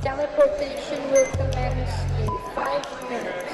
Teleportation will commence in 5 minutes.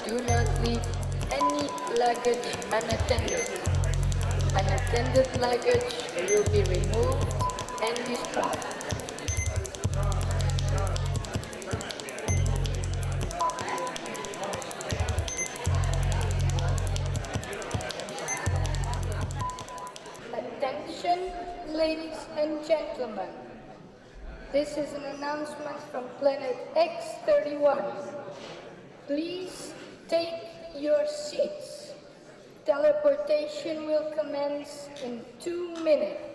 Do not leave any luggage unattended. Unattended luggage will be removed and destroyed. Attention, ladies and gentlemen. This is an announcement from Planet X31. Please take your seats. Teleportation will commence in 2 minutes.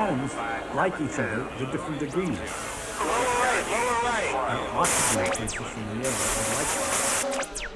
Atoms, like each other to different degrees. Lower right. Possibly places in the air that are like that.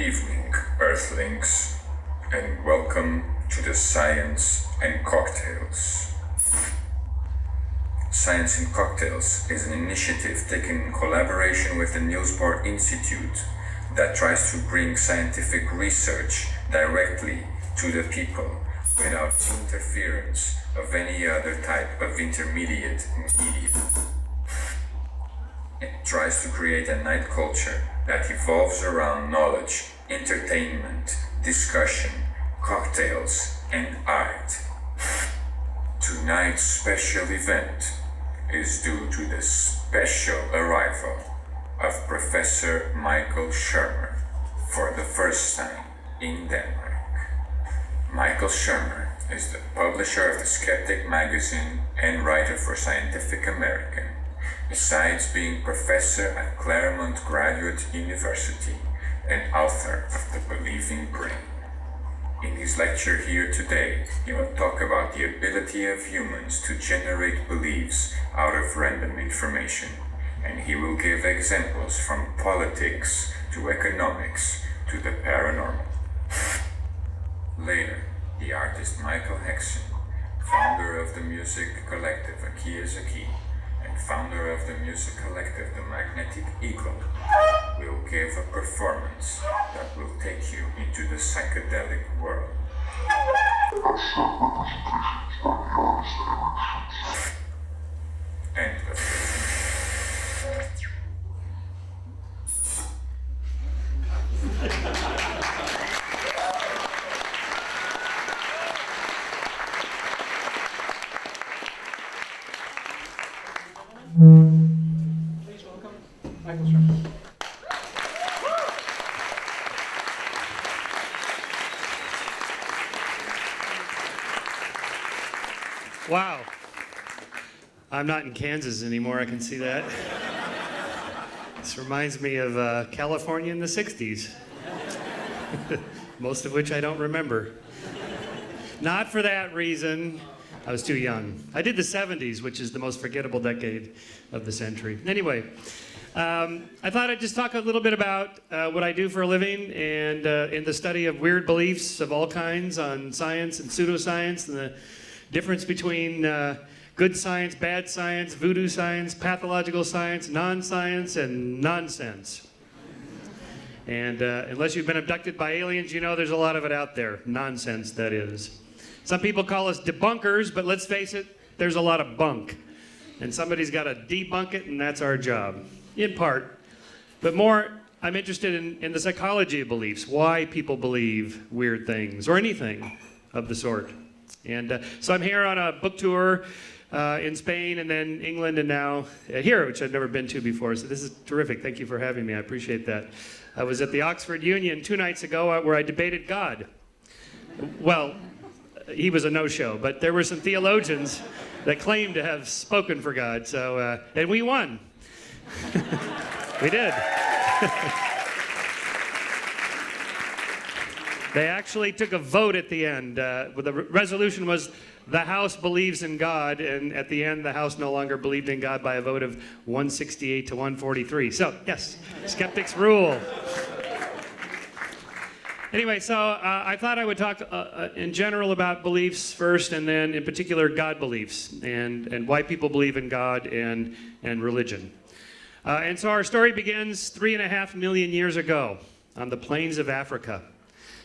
evening, Earthlings, and welcome to the Science and Cocktails. Science and Cocktails is an initiative taken in collaboration with the Niels Bohr Institute that tries to bring scientific research directly to the people without interference of any other type of intermediate media. It tries to create a night culture that evolves around knowledge, entertainment, discussion, cocktails, and art. Tonight's special event is due to the special arrival of Professor Michael Shermer for the first time in Denmark. Michael Shermer is the publisher of the Skeptic Magazine and writer for Scientific American, besides being professor at Claremont Graduate University and author of The Believing Brain. In his lecture here today, he will talk about the ability of humans to generate beliefs out of random information, and he will give examples from politics to economics to the paranormal. Later, the artist Michael Hexon, founder of the music collective A Key is a Key, and founder of the music collective The Magnetic Eagle, will give a performance that will take you into the psychedelic world. End of Please welcome Michael Shermer. Wow. I'm not in Kansas anymore, I can see that. This reminds me of California in the 60s. Most of which I don't remember. Not for that reason. I was too young. I did the 70s, which is the most forgettable decade of the century. Anyway, I thought I'd just talk a little bit about what I do for a living and in the study of weird beliefs of all kinds on science and pseudoscience and the difference between good science, bad science, voodoo science, pathological science, non-science, and nonsense. And unless you've been abducted by aliens, you know there's a lot of it out there. Nonsense, that is. Some people call us debunkers, but let's face it, there's a lot of bunk. And somebody's got to debunk it, and that's our job, in part. But more, I'm interested in the psychology of beliefs, why people believe weird things, or anything of the sort. And so I'm here on a book tour in Spain, and then England, and now here, which I've never been to before. So this is terrific. Thank you for having me. I appreciate that. I was at the Oxford Union 2 nights ago where I debated God. Well, he was a no-show, but there were some theologians that claimed to have spoken for God, so, and we won. We did. They actually took a vote at the end. The resolution was the House believes in God, and at the end, the House no longer believed in God by a vote of 168 to 143. So, yes, skeptics rule. Anyway, so I thought I would talk in general about beliefs first, and then in particular God beliefs, and why people believe in God and religion. And so our story begins 3.5 million years ago on the plains of Africa.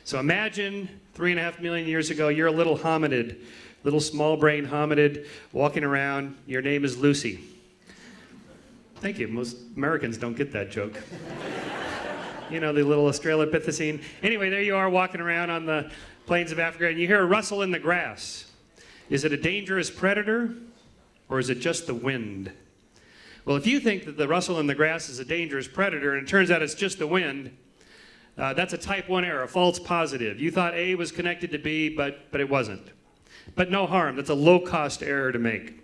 So imagine 3.5 million years ago, you're a little hominid, little small-brained hominid walking around. Your name is Lucy. Thank you. Most Americans don't get that joke. You know, the little Australopithecine. Anyway, there you are walking around on the plains of Africa, and you hear a rustle in the grass. Is it a dangerous predator, or is it just the wind? Well, if you think that the rustle in the grass is a dangerous predator, and it turns out it's just the wind, that's a type 1 error, a false positive. You thought A was connected to B, but it wasn't. But no harm. That's a low-cost error to make.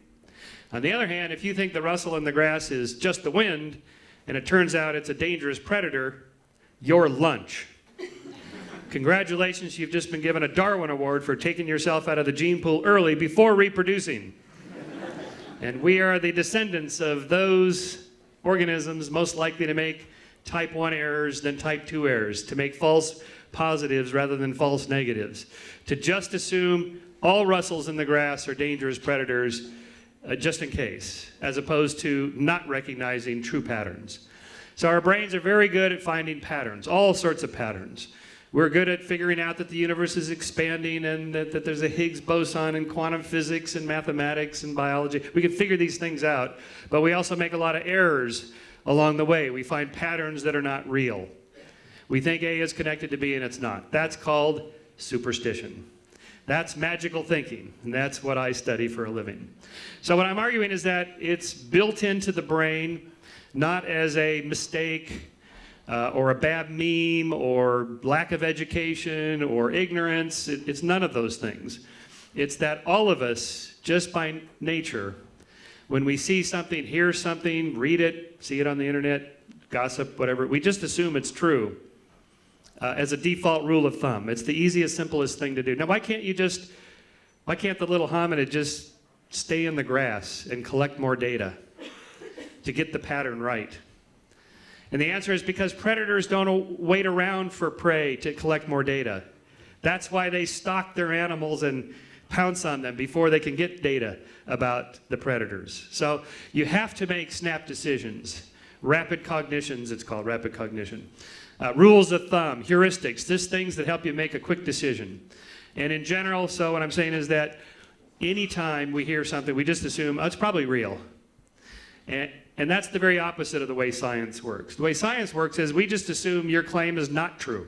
On the other hand, if you think the rustle in the grass is just the wind, and it turns out it's a dangerous predator, your lunch. Congratulations, you've just been given a Darwin Award for taking yourself out of the gene pool early before reproducing. And we are the descendants of those organisms most likely to make type 1 errors than type 2 errors, to make false positives rather than false negatives, to just assume all Russells in the grass are dangerous predators just in case, as opposed to not recognizing true patterns. So our brains are very good at finding patterns, all sorts of patterns. We're good at figuring out that the universe is expanding and that there's a Higgs boson in quantum physics and mathematics and biology. We can figure these things out, but we also make a lot of errors along the way. We find patterns that are not real. We think A is connected to B and it's not. That's called superstition. That's magical thinking, and that's what I study for a living. So what I'm arguing is that it's built into the brain, not as a mistake, or a bad meme, or lack of education, or ignorance. It's none of those things. It's that all of us, just by nature, when we see something, hear something, read it, see it on the internet, gossip, whatever, we just assume it's true as a default rule of thumb. It's the easiest, simplest thing to do. Now, why can't the little hominid just stay in the grass and collect more data to get the pattern right? And the answer is because predators don't wait around for prey to collect more data. That's why they stalk their animals and pounce on them before they can get data about the predators. So you have to make snap decisions. Rapid cognitions, it's called rapid cognition. Rules of thumb, heuristics, just things that help you make a quick decision. And in general, so what I'm saying is that anytime we hear something, we just assume, oh, it's probably real. And that's the very opposite of the way science works. The way science works is we just assume your claim is not true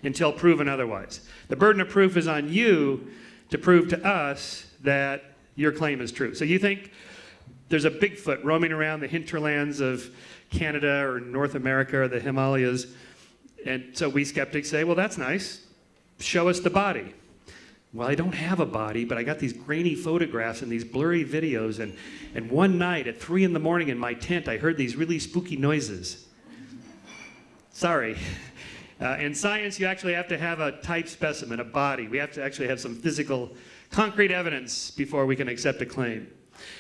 until proven otherwise. The burden of proof is on you to prove to us that your claim is true. So you think there's a Bigfoot roaming around the hinterlands of Canada or North America or the Himalayas, and so we skeptics say, well, that's nice. Show us the body. Well, I don't have a body, but I got these grainy photographs and these blurry videos, and one night at 3 in the morning in my tent, I heard these really spooky noises. Sorry. In science, you actually have to have a type specimen, a body. We have to actually have some physical, concrete evidence before we can accept a claim.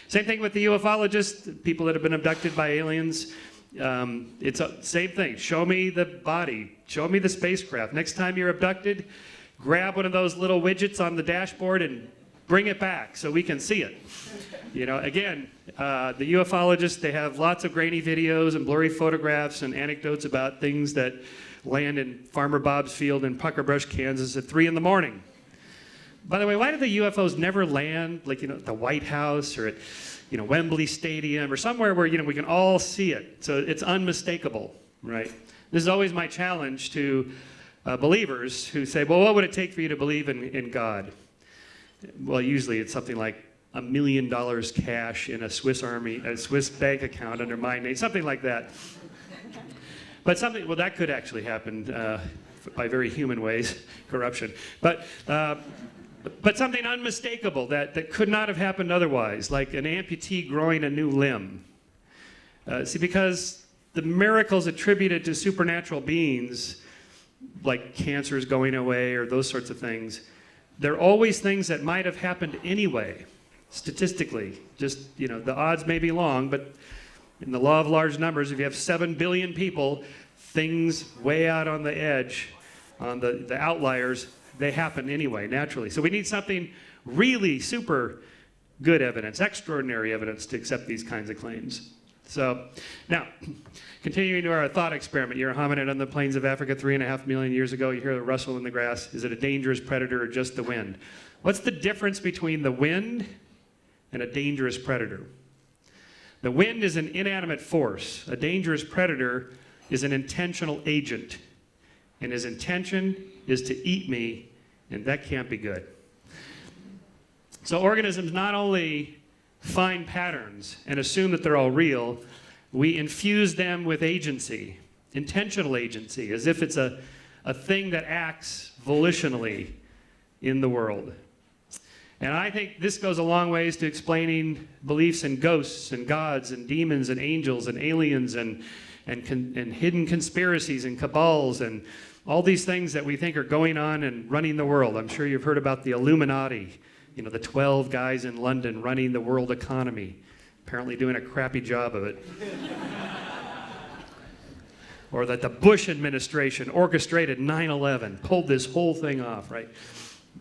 Same thing with the ufologists, people that have been abducted by aliens. It's the same thing. Show me the body. Show me the spacecraft. Next time you're abducted, grab one of those little widgets on the dashboard and bring it back so we can see it. You know, again, the ufologists, they have lots of grainy videos and blurry photographs and anecdotes about things that land in Farmer Bob's field in Puckerbrush, Kansas at 3 in the morning. By the way, why do the UFOs never land, like, you know, at the White House or at, you know, Wembley Stadium or somewhere where, you know, we can all see it? So it's unmistakable, right? This is always my challenge to believers who say, well, what would it take for you to believe in God? Well, usually it's something like $1 million cash in a Swiss bank account under my name, something like that. But something, well, that could actually happen by very human ways, corruption. But something unmistakable that could not have happened otherwise, like an amputee growing a new limb. See, because the miracles attributed to supernatural beings, like cancers going away or those sorts of things, they're always things that might have happened anyway, statistically. Just, you know, the odds may be long, but in the law of large numbers, if you have 7 billion people, things way out on the edge, on the outliers, they happen anyway, naturally. So we need something really super good evidence, extraordinary evidence to accept these kinds of claims. So now, continuing to our thought experiment, you're a hominid on the plains of Africa 3.5 million years ago. You hear the rustle in the grass. Is it a dangerous predator or just the wind? What's the difference between the wind and a dangerous predator? The wind is an inanimate force. A dangerous predator is an intentional agent. And his intention is to eat me, and that can't be good. So organisms not only find patterns and assume that they're all real, we infuse them with agency, intentional agency, as if it's a thing that acts volitionally in the world. And I think this goes a long ways to explaining beliefs in ghosts and gods and demons and angels and aliens and hidden conspiracies and cabals and all these things that we think are going on and running the world. I'm sure you've heard about the Illuminati, you know, the 12 guys in London running the world economy, apparently doing a crappy job of it. or that the Bush administration orchestrated 9/11, pulled this whole thing off, right?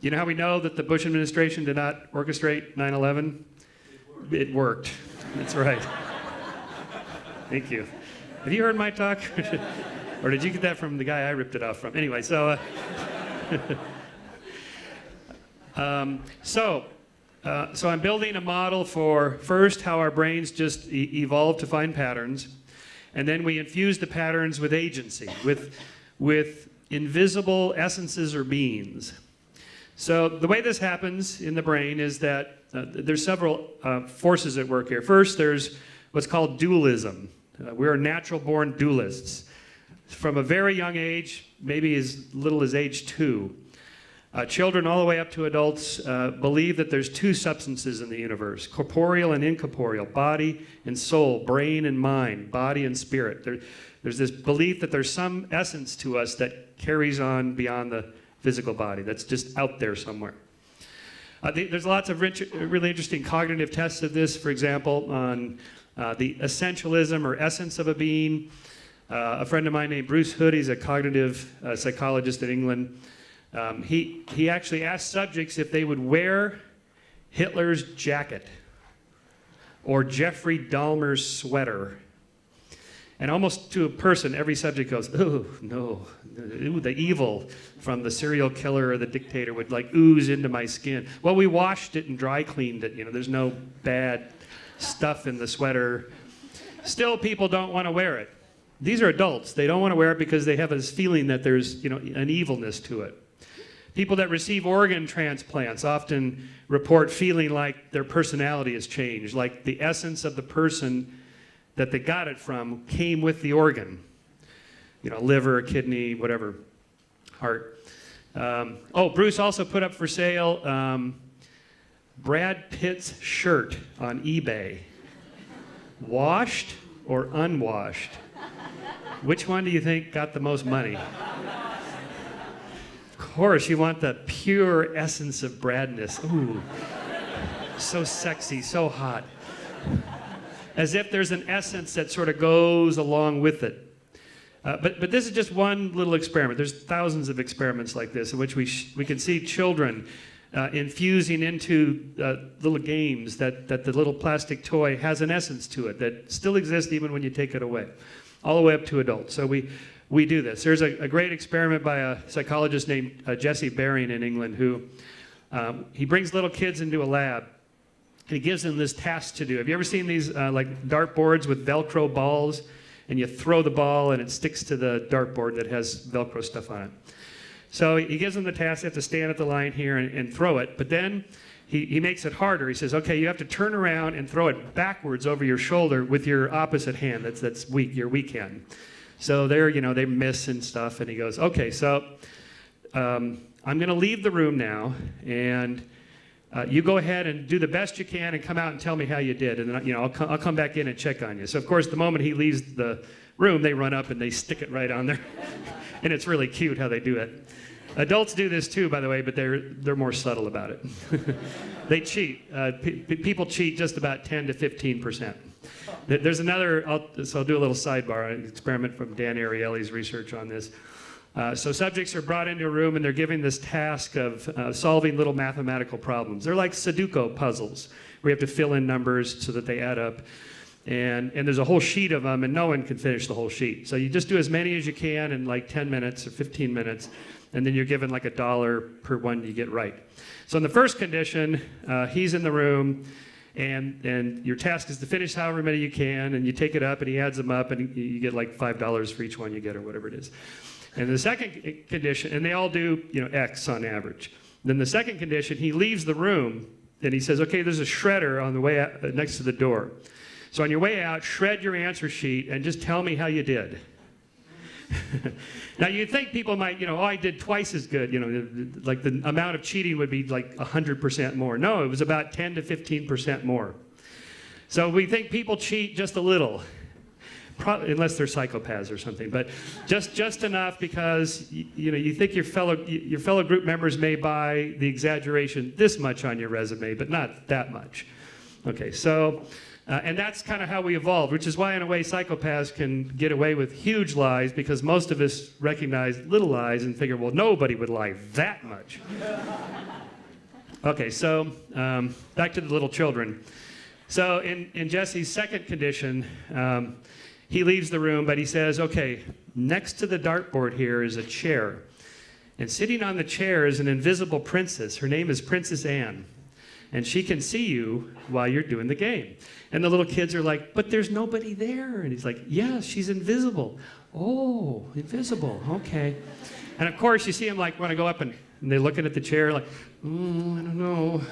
You know how we know that the Bush administration did not orchestrate 9/11? It worked. That's right. Thank you. Have you heard my talk? Or did you get that from the guy I ripped it off from? Anyway, so so I'm building a model for, first, how our brains just evolved to find patterns, and then we infuse the patterns with agency, with invisible essences or beings. So the way this happens in the brain is that there's several forces at work here. First, there's what's called dualism. We're natural-born dualists. From a very young age, maybe as little as age 2, children all the way up to adults believe that there's two substances in the universe, corporeal and incorporeal, body and soul, brain and mind, body and spirit. There's this belief that there's some essence to us that carries on beyond the physical body, that's just out there somewhere. There's lots of really interesting cognitive tests of this, for example, on the essentialism or essence of a being. A friend of mine named Bruce Hood, he's a cognitive psychologist in England. He actually asked subjects if they would wear Hitler's jacket or Jeffrey Dahmer's sweater. And almost to a person, every subject goes, oh, no. Ooh, the evil from the serial killer or the dictator would like ooze into my skin. Well, we washed it and dry cleaned it. You know, there's no bad stuff in the sweater. Still, people don't want to wear it. These are adults. They don't want to wear it because they have this feeling that there's, an evilness to it. People that receive organ transplants often report feeling like their personality has changed, like the essence of the person that they got it from came with the organ. Liver, kidney, whatever, heart. Bruce also put up for sale Brad Pitt's shirt on eBay. Washed or unwashed? Which one do you think got the most money? Of course, you want the pure essence of Bradness. Ooh, so sexy, so hot. As if there's an essence that sort of goes along with it. But this is just one little experiment. There's thousands of experiments like this in which we can see children infusing into little games that the little plastic toy has an essence to it that still exists even when you take it away, all the way up to adults. So we do this. There's a great experiment by a psychologist named Jesse Baring in England who he brings little kids into a lab. And he gives them this task to do. Have you ever seen these like dartboards with Velcro balls? And you throw the ball and it sticks to the dartboard that has Velcro stuff on it. So he gives them the task. They have to stand at the line here and throw it. But then he makes it harder. He says, okay, you have to turn around and throw it backwards over your shoulder with your opposite hand. That's weak, your weak hand. So they miss and stuff. And he goes, okay, so I'm going to leave the room now. And you go ahead and do the best you can and come out and tell me how you did. And then, I'll come back in and check on you. So, of course, the moment he leaves the room, they run up and they stick it right on there. And it's really cute how they do it. Adults do this too, by the way, but they're more subtle about it. They cheat. People cheat just about 10 to 15%. There's another, I'll do a little sidebar, an experiment from Dan Ariely's research on this. So subjects are brought into a room and they're given this task of solving little mathematical problems. They're like Sudoku puzzles where you have to fill in numbers so that they add up. And there's a whole sheet of them and no one can finish the whole sheet. So you just do as many as you can in like 10 minutes or 15 minutes and then you're given like $1 per one you get right. So in the first condition, he's in the room and your task is to finish however many you can and you take it up and he adds them up and you get like $5 for each one you get or whatever it is. And the second condition, and they all do, X on average. Then the second condition, he leaves the room, and he says, okay, there's a shredder on the way out, next to the door. So on your way out, shred your answer sheet and just tell me how you did. Now, you'd think people might, I did twice as good, like the amount of cheating would be like 100% more. No, it was about 10 to 15% more. So we think people cheat just a little. Unless they're psychopaths or something, but just enough because you think your fellow group members may buy the exaggeration this much on your resume, but not that much. Okay, so And that's kind of how we evolved, which is why, in a way, psychopaths can get away with huge lies, because most of us recognize little lies and figure, well, nobody would lie that much. Okay, so back to the little children. So in Jesse's second condition, he leaves the room, but he says, okay, next to the dartboard here is a chair. And sitting on the chair is an invisible princess. Her name is Princess Anne. And she can see you while you're doing the game. And the little kids are like, but there's nobody there. And he's like, yeah, she's invisible. Oh, invisible, okay. And of course, you see them like want to go up and they're looking at the chair like, I don't know.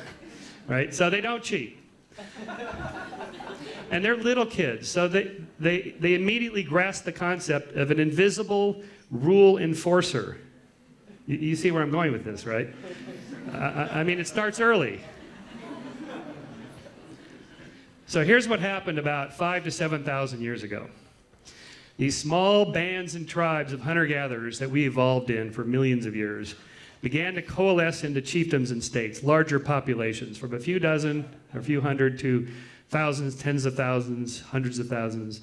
Right, so they don't cheat. And they're little kids, so they immediately grasp the concept of an invisible rule enforcer. You see where I'm going with this, right? I mean, it starts early. So here's what happened about 5,000 to 7,000 years ago. These small bands and tribes of hunter-gatherers that we evolved in for millions of years began to coalesce into chiefdoms and states, larger populations, from a few dozen or a few hundred to thousands, tens of thousands, hundreds of thousands.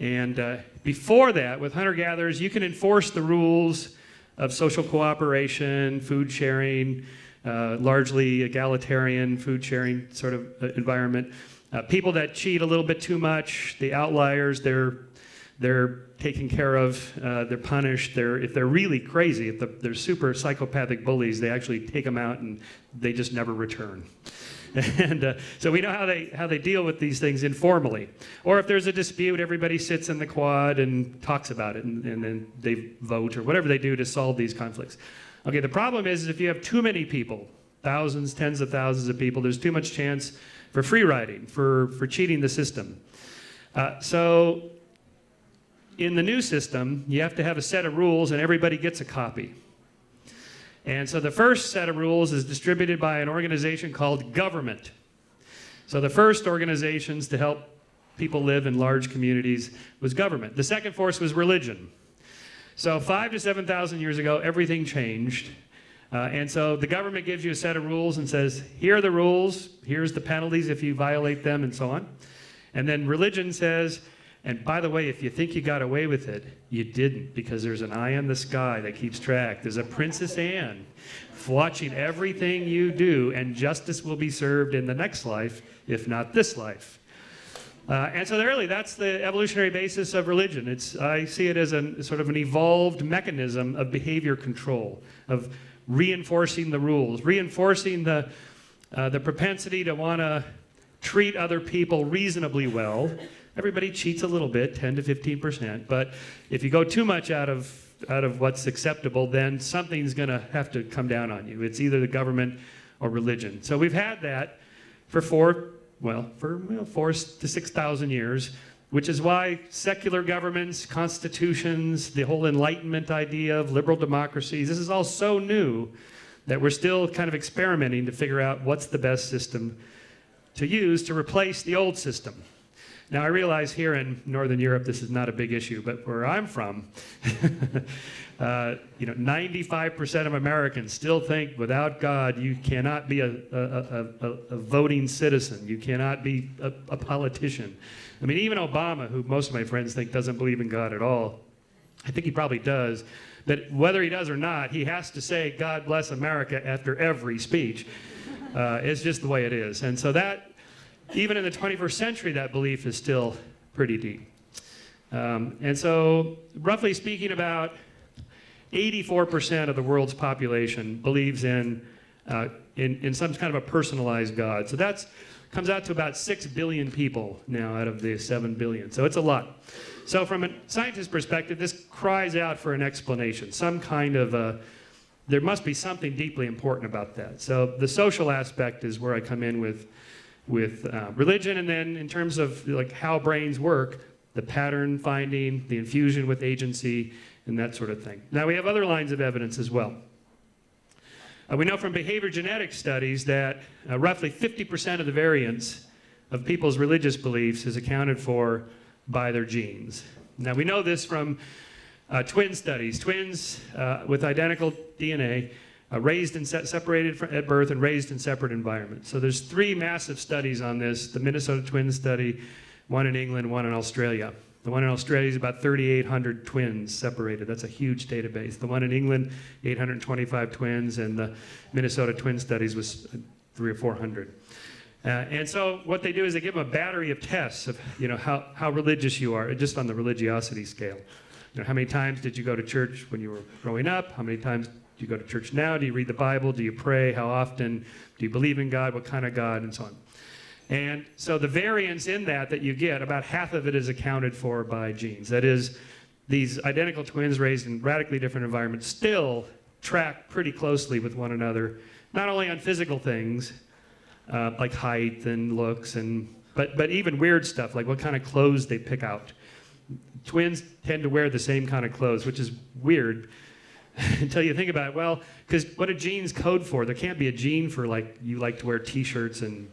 And before that, with hunter-gatherers, you can enforce the rules of social cooperation, food sharing, largely egalitarian food sharing sort of environment. People that cheat a little bit too much, the outliers, they're taken care of, they're punished. If they're really crazy, if they're super psychopathic bullies, they actually take them out and they just never return. And so we know how they deal with these things informally. Or if there's a dispute, everybody sits in the quad and talks about it, and then they vote or whatever they do to solve these conflicts. Okay, the problem is if you have too many people, thousands, tens of thousands of people, there's too much chance for free riding, for cheating the system. So in the new system, you have to have a set of rules and everybody gets a copy. And so the first set of rules is distributed by an organization called government. So the first organizations to help people live in large communities was government. The second force was religion. So 5,000 to 7,000 years ago, everything changed. And so the government gives you a set of rules and says, here are the rules, here's the penalties if you violate them, and so on. And then religion says, and by the way, if you think you got away with it, you didn't, because there's an eye in the sky that keeps track. There's a Princess Anne watching everything you do, and justice will be served in the next life, if not this life. And so really, that's the evolutionary basis of religion. I see it as a sort of an evolved mechanism of behavior control, of reinforcing the rules, reinforcing the propensity to want to treat other people reasonably well. Everybody cheats a little bit, 10 to 15%, but if you go too much out of what's acceptable, then something's going to have to come down on you. It's either the government or religion. So we've had that for 4 to 6,000 years, which is why secular governments, constitutions, the whole Enlightenment idea of liberal democracies, this is all so new that we're still kind of experimenting to figure out what's the best system to use to replace the old system. Now, I realize here in Northern Europe this is not a big issue, but where I'm from, 95% of Americans still think without God you cannot be a voting citizen. You cannot be a politician. I mean, even Obama, who most of my friends think doesn't believe in God at all, I think he probably does, but whether he does or not, he has to say, God bless America, after every speech. It's just the way it is. And so that, even in the 21st century, that belief is still pretty deep. And so, roughly speaking, about 84% of the world's population believes in some kind of a personalized God. So that comes out to about 6 billion people now out of the 7 billion. So it's a lot. So from a scientist's perspective, this cries out for an explanation, some kind of there must be something deeply important about that. So the social aspect is where I come in with religion, and then in terms of like how brains work, the pattern finding, the infusion with agency, and that sort of thing. Now we have other lines of evidence as well. We know from behavior genetics studies that roughly 50% of the variance of people's religious beliefs is accounted for by their genes. Now we know this from twin studies. Twins with identical DNA raised and separated at birth and raised in separate environments. So there's 3 massive studies on this, the Minnesota twins study, one in England, one in Australia. The one in Australia is about 3,800 twins separated. That's a huge database. The one in England, 825 twins, and the Minnesota twin studies was 300 or 400. And so what they do is they give them a battery of tests of how religious you are, just on the religiosity scale. How many times did you go to church when you were growing up? How many times do you go to church now? Do you read the Bible? Do you pray? How often? Do you believe in God? What kind of God? And so on. And so the variance in that you get, about half of it is accounted for by genes. That is, these identical twins raised in radically different environments still track pretty closely with one another, not only on physical things, like height and looks, but even weird stuff, like what kind of clothes they pick out. Twins tend to wear the same kind of clothes, which is weird until you think about it. Well, because what do genes code for? There can't be a gene for, like, you like to wear T-shirts and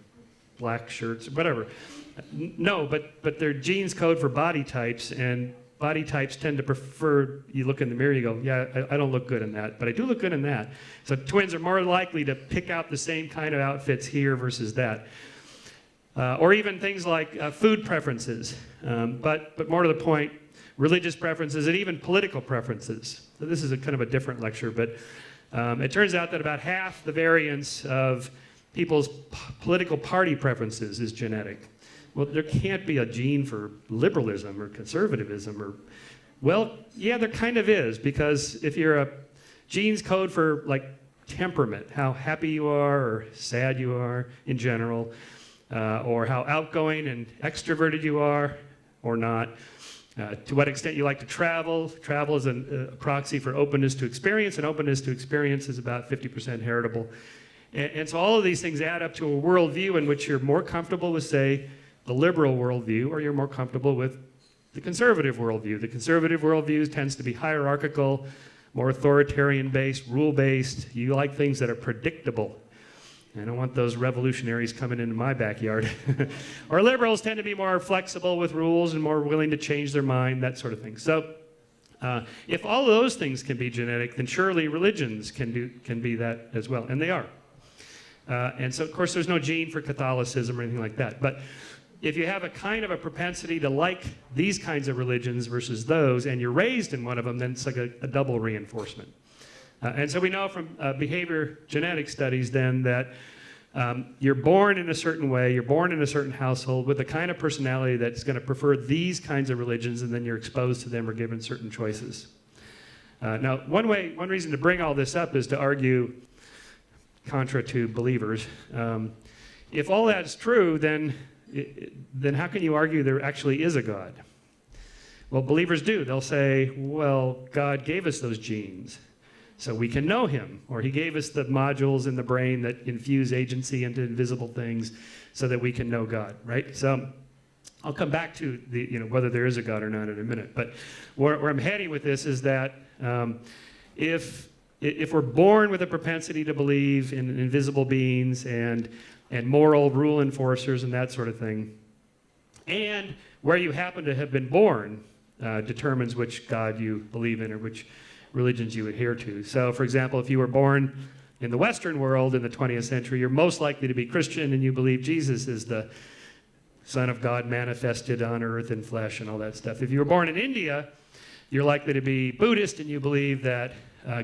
black shirts, whatever. No, but their genes code for body types, and body types tend to prefer, you look in the mirror, you go, yeah, I don't look good in that, but I do look good in that. So twins are more likely to pick out the same kind of outfits here versus that. Or even things like food preferences, but more to the point, religious preferences and even political preferences. So this is a kind of a different lecture, but it turns out that about half the variance of people's political party preferences is genetic. Well, there can't be a gene for liberalism or conservatism or, well, yeah, there kind of is, because if you're a genes code for, like, temperament, how happy you are or sad you are in general, or how outgoing and extroverted you are or not, to what extent you like to travel. Travel is a proxy for openness to experience, and openness to experience is about 50% heritable. And so all of these things add up to a worldview in which you're more comfortable with, say, the liberal worldview, or you're more comfortable with the conservative worldview. The conservative worldview tends to be hierarchical, more authoritarian-based, rule-based. You like things that are predictable. I don't want those revolutionaries coming into my backyard. Or liberals tend to be more flexible with rules and more willing to change their mind, that sort of thing. So if all of those things can be genetic, then surely religions can be that as well, and they are. And so, of course, there's no gene for Catholicism or anything like that. But if you have a kind of a propensity to like these kinds of religions versus those, and you're raised in one of them, then it's like a double reinforcement. And so we know from behavior genetic studies then that you're born in a certain way, you're born in a certain household with the kind of personality that's going to prefer these kinds of religions, and then you're exposed to them or given certain choices. Now, one reason to bring all this up is to argue contra to believers. If all that's true, then how can you argue there actually is a God? Well, believers do. They'll say, well, God gave us those genes so we can know him, or he gave us the modules in the brain that infuse agency into invisible things so that we can know God, right? So I'll come back to whether there is a God or not in a minute. But where I'm heading with this is that if we're born with a propensity to believe in invisible beings and moral rule enforcers and that sort of thing, and where you happen to have been born determines which God you believe in or which religions you adhere to. So, for example, if you were born in the Western world in the 20th century, you're most likely to be Christian, and you believe Jesus is the Son of God manifested on earth in flesh and all that stuff. If you were born in India, you're likely to be Buddhist, and you believe that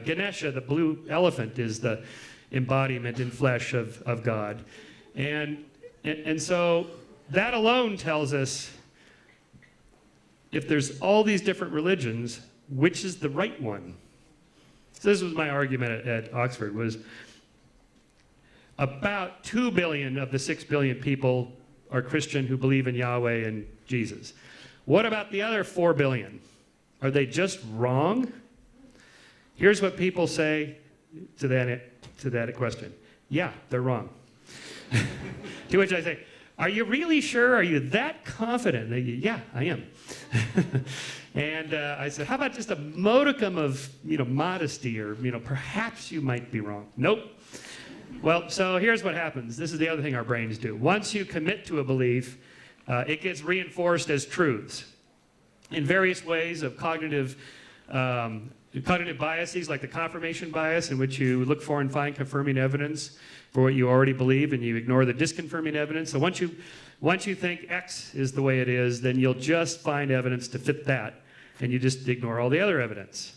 Ganesha, the blue elephant, is the embodiment in flesh of God. And so that alone tells us, if there's all these different religions, which is the right one? So this was my argument at Oxford, was about 2 billion of the 6 billion people are Christian who believe in Yahweh and Jesus. What about the other 4 billion? Are they just wrong? Here's what people say to that question. Yeah, they're wrong. To which I say, are you really sure? Are you that confident? And they, yeah, I am. And I said, how about just a modicum of modesty, or perhaps you might be wrong? Nope. Well, so here's what happens. This is the other thing our brains do. Once you commit to a belief, it gets reinforced as truths in various ways of cognitive cognitive biases like the confirmation bias, in which you look for and find confirming evidence for what you already believe, and you ignore the disconfirming evidence. So once you think X is the way it is, then you'll just find evidence to fit that, and you just ignore all the other evidence.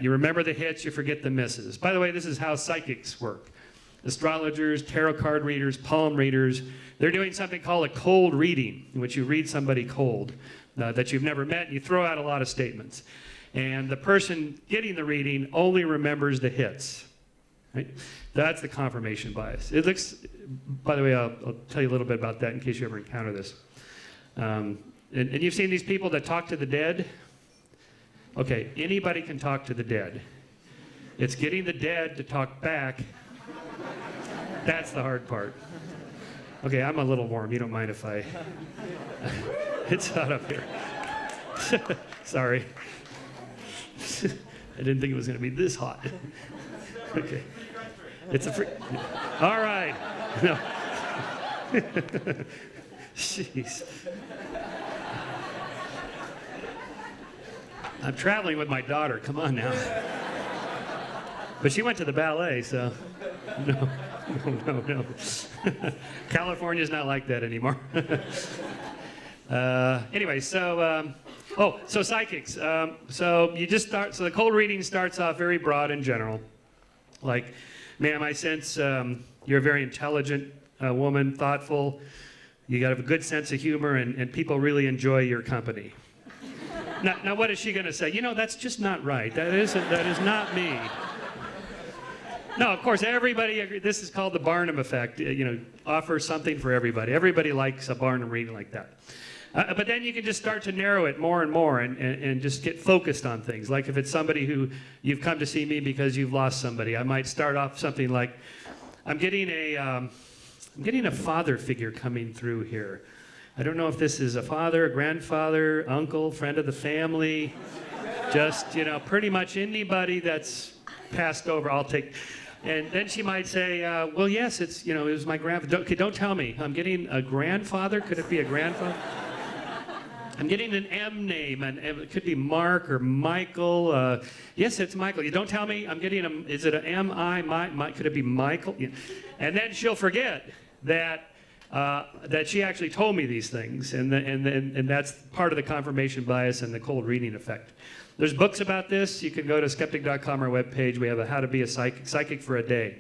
You remember the hits, you forget the misses. By the way, this is how psychics work. Astrologers, tarot card readers, palm readers, they're doing something called a cold reading, in which you read somebody cold that you've never met, and you throw out a lot of statements. And the person getting the reading only remembers the hits. Right? That's the confirmation bias. It looks, by the way, I'll tell you a little bit about that in case you ever encounter this. And you've seen these people that talk to the dead? Okay, anybody can talk to the dead. It's getting the dead to talk back. That's the hard part. Okay, I'm a little warm. You don't mind if I... It's hot up here. Sorry. I didn't think it was going to be this hot. Okay. It's a free... All right. No. Jeez. I'm traveling with my daughter. Come on now. But she went to the ballet, so... No. California's not like that anymore. Anyway, so psychics. So you just start. So the cold reading starts off very broad and general, like, ma'am, I sense you're a very intelligent woman, thoughtful. You got a good sense of humor, and people really enjoy your company. Now, what is she going to say? You know, that's just not right. That is not me. No, of course, everybody agrees. This is called the Barnum effect. Offer something for everybody. Everybody likes a Barnum reading like that. But then you can just start to narrow it more and more and just get focused on things. Like if it's somebody who you've come to see me because you've lost somebody, I might start off something like, I'm getting a father figure coming through here. I don't know if this is a father, a grandfather, uncle, friend of the family. Just, pretty much anybody that's passed over, I'll take. And then she might say, well, yes, it was my grandfather. Don't tell me. I'm getting a grandfather. Could it be a grandfather? I'm getting an M name, and it could be Mark or Michael. Yes, it's Michael. You don't tell me. I'm getting is it an M-I? Could it be Michael? Yeah. And then she'll forget that she actually told me these things, and that's part of the confirmation bias and the cold reading effect. There's books about this. You can go to skeptic.com, our webpage. We have a How to Be a Psychic for a Day.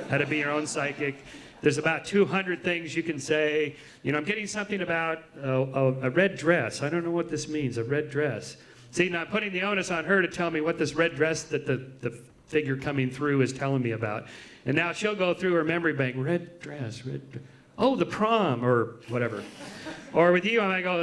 How to be your own psychic. There's about 200 things you can say. I'm getting something about a red dress. I don't know what this means, a red dress. See, now I'm putting the onus on her to tell me what this red dress that the figure coming through is telling me about. And now she'll go through her memory bank. Red dress. Oh, the prom, or whatever. Or with you, I might go,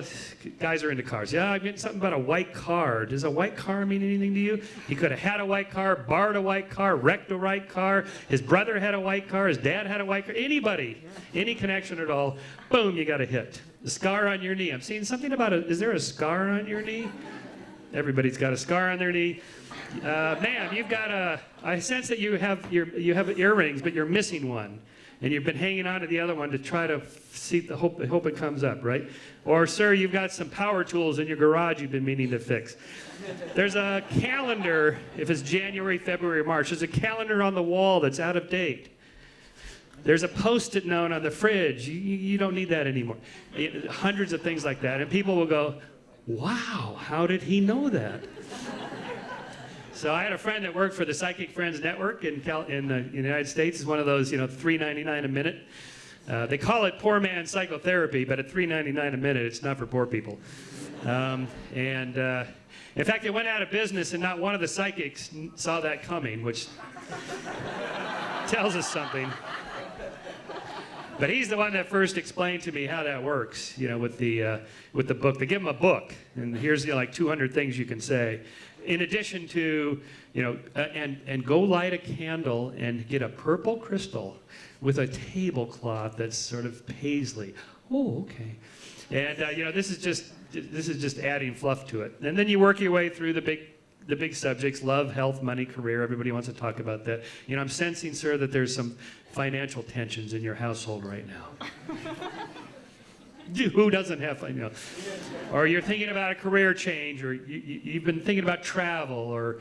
guys are into cars. Yeah, I'm getting something about a white car. Does a white car mean anything to you? He could have had a white car, borrowed a white car, wrecked a white car. His brother had a white car. His dad had a white car. Anybody, any connection at all, boom, you got a hit. The scar on your knee. I'm seeing something about is there a scar on your knee? Everybody's got a scar on their knee. Ma'am, you've got I sense that you have earrings, but you're missing one. And you've been hanging on to the other one to try to hope it comes up, right? Or, sir, you've got some power tools in your garage you've been meaning to fix. There's a calendar, if it's January, February, March. There's a calendar on the wall that's out of date. There's a Post-it note on the fridge. You don't need that anymore. Hundreds of things like that. And people will go, wow, how did he know that? So I had a friend that worked for the Psychic Friends Network in the United States. It's one of those, $3.99 a minute. They call it poor man psychotherapy, but at $3.99 a minute, it's not for poor people. In fact, it went out of business, and not one of the psychics saw that coming, which tells us something. But he's the one that first explained to me how that works, with the book. They give him a book, and here's like 200 things you can say. In addition to, and go light a candle and get a purple crystal with a tablecloth that's sort of paisley. Oh, okay. And this is just adding fluff to it. And then you work your way through the big subjects: love, health, money, career. Everybody wants to talk about that. I'm sensing, sir, that there's some financial tensions in your household right now. Who doesn't have fun? You know, or you're thinking about a career change, or you've been thinking about travel, or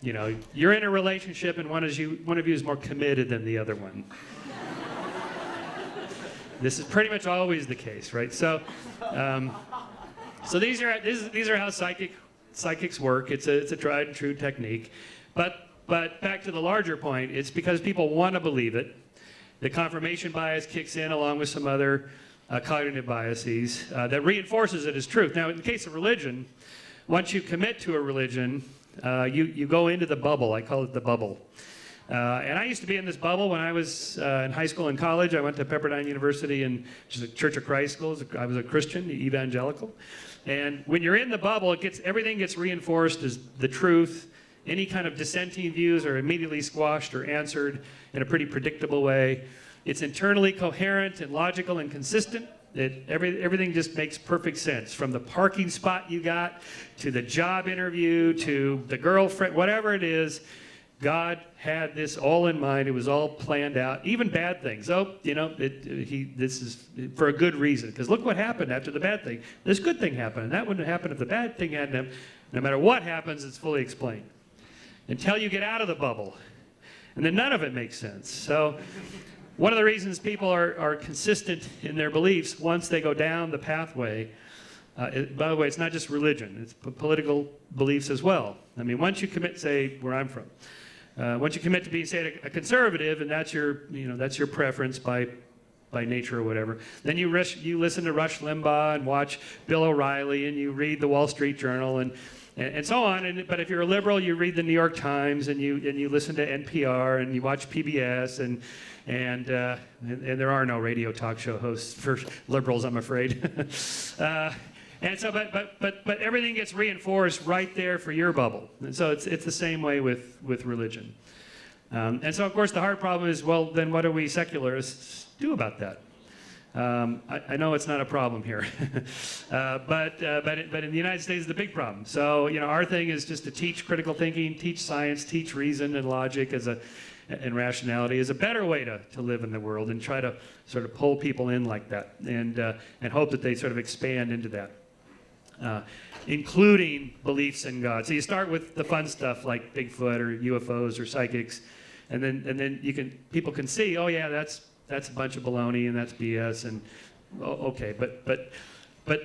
you know, you're in a relationship and one of you is more committed than the other one. This is pretty much always the case, right? So, so these are how psychics work. It's a tried and true technique, but back to the larger point, it's because people want to believe it. The confirmation bias kicks in along with some other cognitive biases that reinforces it as truth. Now, in the case of religion, once you commit to a religion, you go into the bubble. I call it the bubble. And I used to be in this bubble when I was in high school and college. I went to Pepperdine University, which is a Church of Christ school. I was a Christian, evangelical. And when you're in the bubble, everything gets reinforced as the truth. Any kind of dissenting views are immediately squashed or answered in a pretty predictable way. It's internally coherent and logical and consistent. Everything just makes perfect sense. From the parking spot you got, to the job interview, to the girlfriend, whatever it is, God had this all in mind. It was all planned out, even bad things. Oh, you know, this is for a good reason. Because look what happened after the bad thing. This good thing happened, and that wouldn't have happened if the bad thing hadn't happened. No matter what happens, it's fully explained. Until you get out of the bubble. And then none of it makes sense. So one of the reasons people are consistent in their beliefs once they go down the pathway, by the way, it's not just religion, it's political beliefs as well. I mean, once you commit, say, where I'm from, once you commit to being, say, a conservative, and that's your preference by nature or whatever, then you listen to Rush Limbaugh and watch Bill O'Reilly, and you read the Wall Street Journal, and so on. But if you're a liberal, you read the New York Times, and you listen to NPR, and you watch PBS, and there are no radio talk show hosts for liberals, I'm afraid. And so, but everything gets reinforced right there for your bubble. And so it's the same way with religion. And so, of course, the hard problem is, well, then what do we secularists do about that? I know it's not a problem here, but in the United States, it's a big problem. So, you know, our thing is just to teach critical thinking, teach science, teach reason and logic and rationality is a better way to live in the world, and try to sort of pull people in like that, and hope that they sort of expand into that. Including beliefs in God. So you start with the fun stuff like Bigfoot or UFOs or psychics, and then people can see, oh yeah, that's a bunch of baloney and that's BS, and okay, but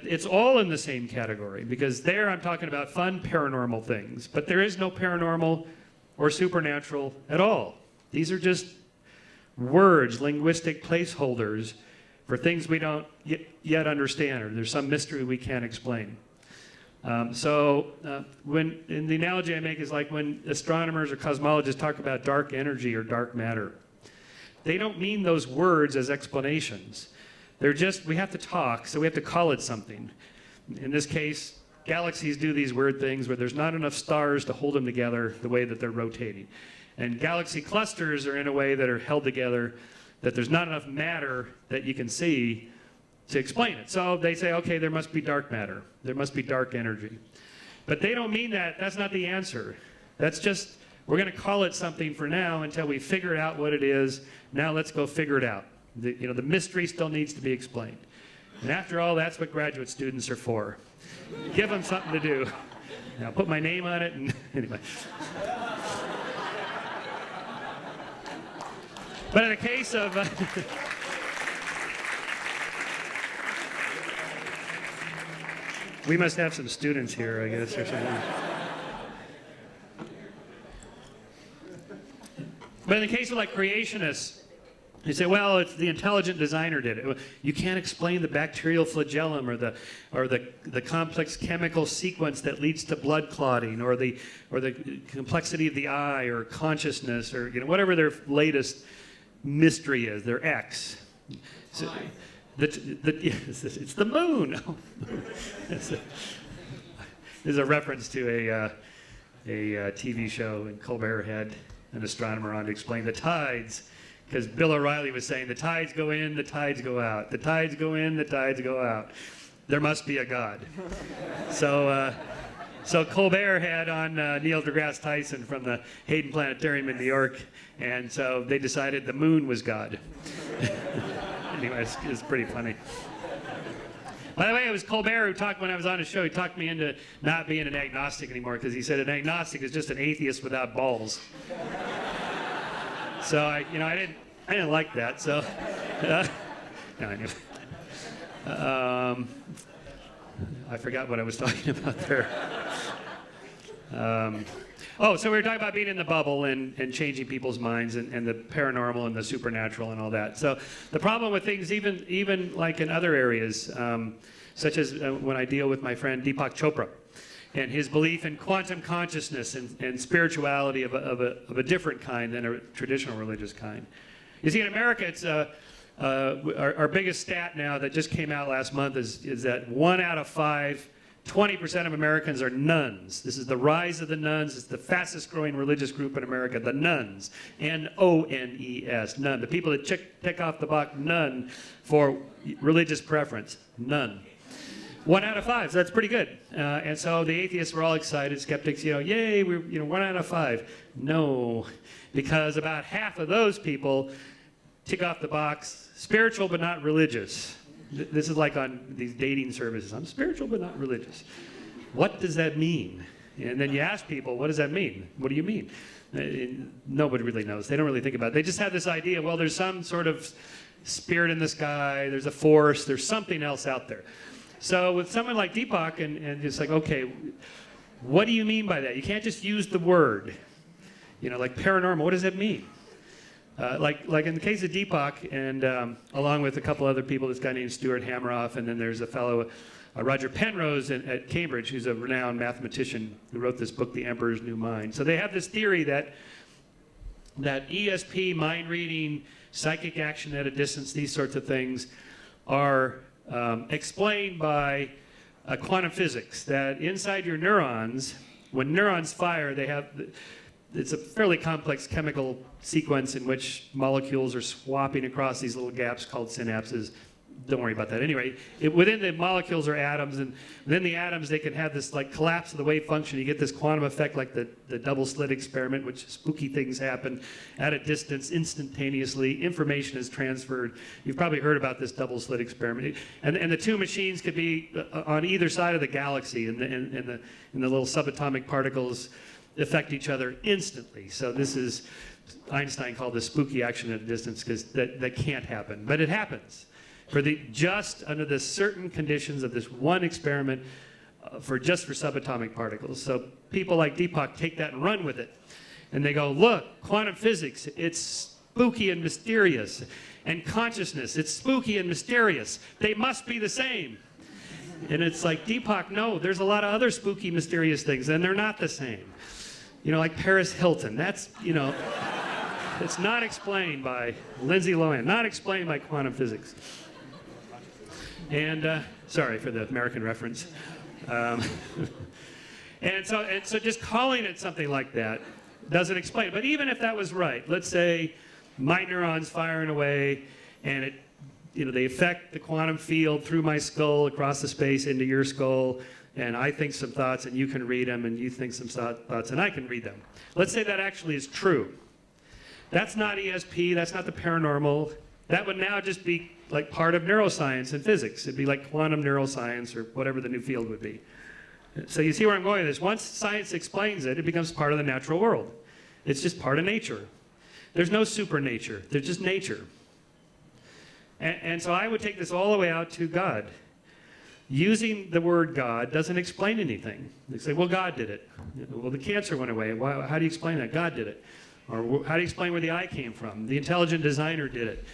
it's all in the same category, because there I'm talking about fun paranormal things, but there is no paranormal or supernatural at all. These are just words, linguistic placeholders for things we don't yet understand, or there's some mystery we can't explain. When in the analogy I make is like when astronomers or cosmologists talk about dark energy or dark matter. They don't mean those words as explanations. They're just, we have to talk, so we have to call it something. In this case, galaxies do these weird things where there's not enough stars to hold them together the way that they're rotating. And galaxy clusters are in a way that are held together, that there's not enough matter that you can see to explain it. So they say, okay, there must be dark matter. There must be dark energy. But they don't mean that. That's not the answer. That's just, we're going to call it something for now until we figure out what it is. Now let's go figure it out. The mystery still needs to be explained. And after all, that's what graduate students are for. Give them something to do. Now, put my name on it, and anyway. But in the case of... we must have some students here, I guess, or something. But in the case of like creationists, you say, well, it's the intelligent designer did it. You can't explain the bacterial flagellum or the complex chemical sequence that leads to blood clotting, or the complexity of the eye, or consciousness, or whatever their latest mystery is, their X. So, it's the moon. This is a reference to a TV show, and Colbert had an astronomer on to explain the tides, because Bill O'Reilly was saying the tides go in, the tides go out, the tides go in, the tides go out. There must be a God. So Colbert had on Neil deGrasse Tyson from the Hayden Planetarium in New York, and so they decided the moon was God. Anyway, it's pretty funny. By the way, it was Colbert who talked when I was on his show. He talked me into not being an agnostic anymore because he said an agnostic is just an atheist without balls. So I didn't like that. So no, anyway. I forgot what I was talking about there. So we were talking about being in the bubble and changing people's minds and the paranormal and the supernatural and all that. So the problem with things, even like in other areas, such as when I deal with my friend Deepak Chopra and his belief in quantum consciousness and spirituality of a different kind than a traditional religious kind. You see, in America, it's our biggest stat now that just came out last month is that 1 out of 5, 20% of Americans are nuns. This is the rise of the nuns. It's the fastest growing religious group in America, the nuns. N-O-N-E-S, nun. The people that tick off the box nun for religious preference, none. 1 out of 5, so that's pretty good. And so the atheists were all excited, skeptics, yay, we're 1 out of 5. No, because about half of those people tick off the box, spiritual but not religious. This is like on these dating services. I'm spiritual but not religious. What does that mean? And then you ask people, what does that mean? What do you mean? Nobody really knows. They don't really think about it. They just have this idea, well, there's some sort of spirit in the sky, there's a force, there's something else out there. So with someone like Deepak, and it's like, okay, what do you mean by that? You can't just use the word. Like paranormal, what does that mean? Like in the case of Deepak, and along with a couple other people, this guy named Stuart Hameroff, and then there's a fellow, Roger Penrose at Cambridge, who's a renowned mathematician who wrote this book, The Emperor's New Mind. So they have this theory that ESP, mind reading, psychic action at a distance, these sorts of things are explained by quantum physics, that inside your neurons, when neurons fire, it's a fairly complex chemical sequence in which molecules are swapping across these little gaps called synapses. Don't worry about that. Anyway, within the molecules are atoms, and within the atoms they can have this like collapse of the wave function. You get this quantum effect like the double slit experiment, which spooky things happen at a distance instantaneously. Information is transferred. You've probably heard about this double slit experiment. And the two machines could be on either side of the galaxy, and the little subatomic particles affect each other instantly. So this is, Einstein called this spooky action at a distance, because that can't happen, but it happens. Just under the certain conditions of this one experiment for subatomic particles. So people like Deepak take that and run with it. And they go, look, quantum physics, it's spooky and mysterious. And consciousness, it's spooky and mysterious. They must be the same. And it's like, Deepak, no, there's a lot of other spooky, mysterious things, and they're not the same. Like Paris Hilton, that's, it's not explained by Lindsay Lohan, not explained by quantum physics. And, sorry for the American reference. And so just calling it something like that doesn't explain it. But even if that was right, let's say my neurons firing away, and it, they affect the quantum field through my skull, across the space into your skull, and I think some thoughts and you can read them, and you think some thoughts and I can read them. Let's say that actually is true. That's not ESP, that's not the paranormal. That would now just be like part of neuroscience and physics. It'd be like quantum neuroscience or whatever the new field would be. So you see where I'm going with this. Once science explains it, it becomes part of the natural world. It's just part of nature. There's no supernature, there's just nature. And so I would take this all the way out to God. Using the word God doesn't explain anything. They say, well, God did it. Well, the cancer went away. How do you explain that? God did it. Or how do you explain where the eye came from? The intelligent designer did it.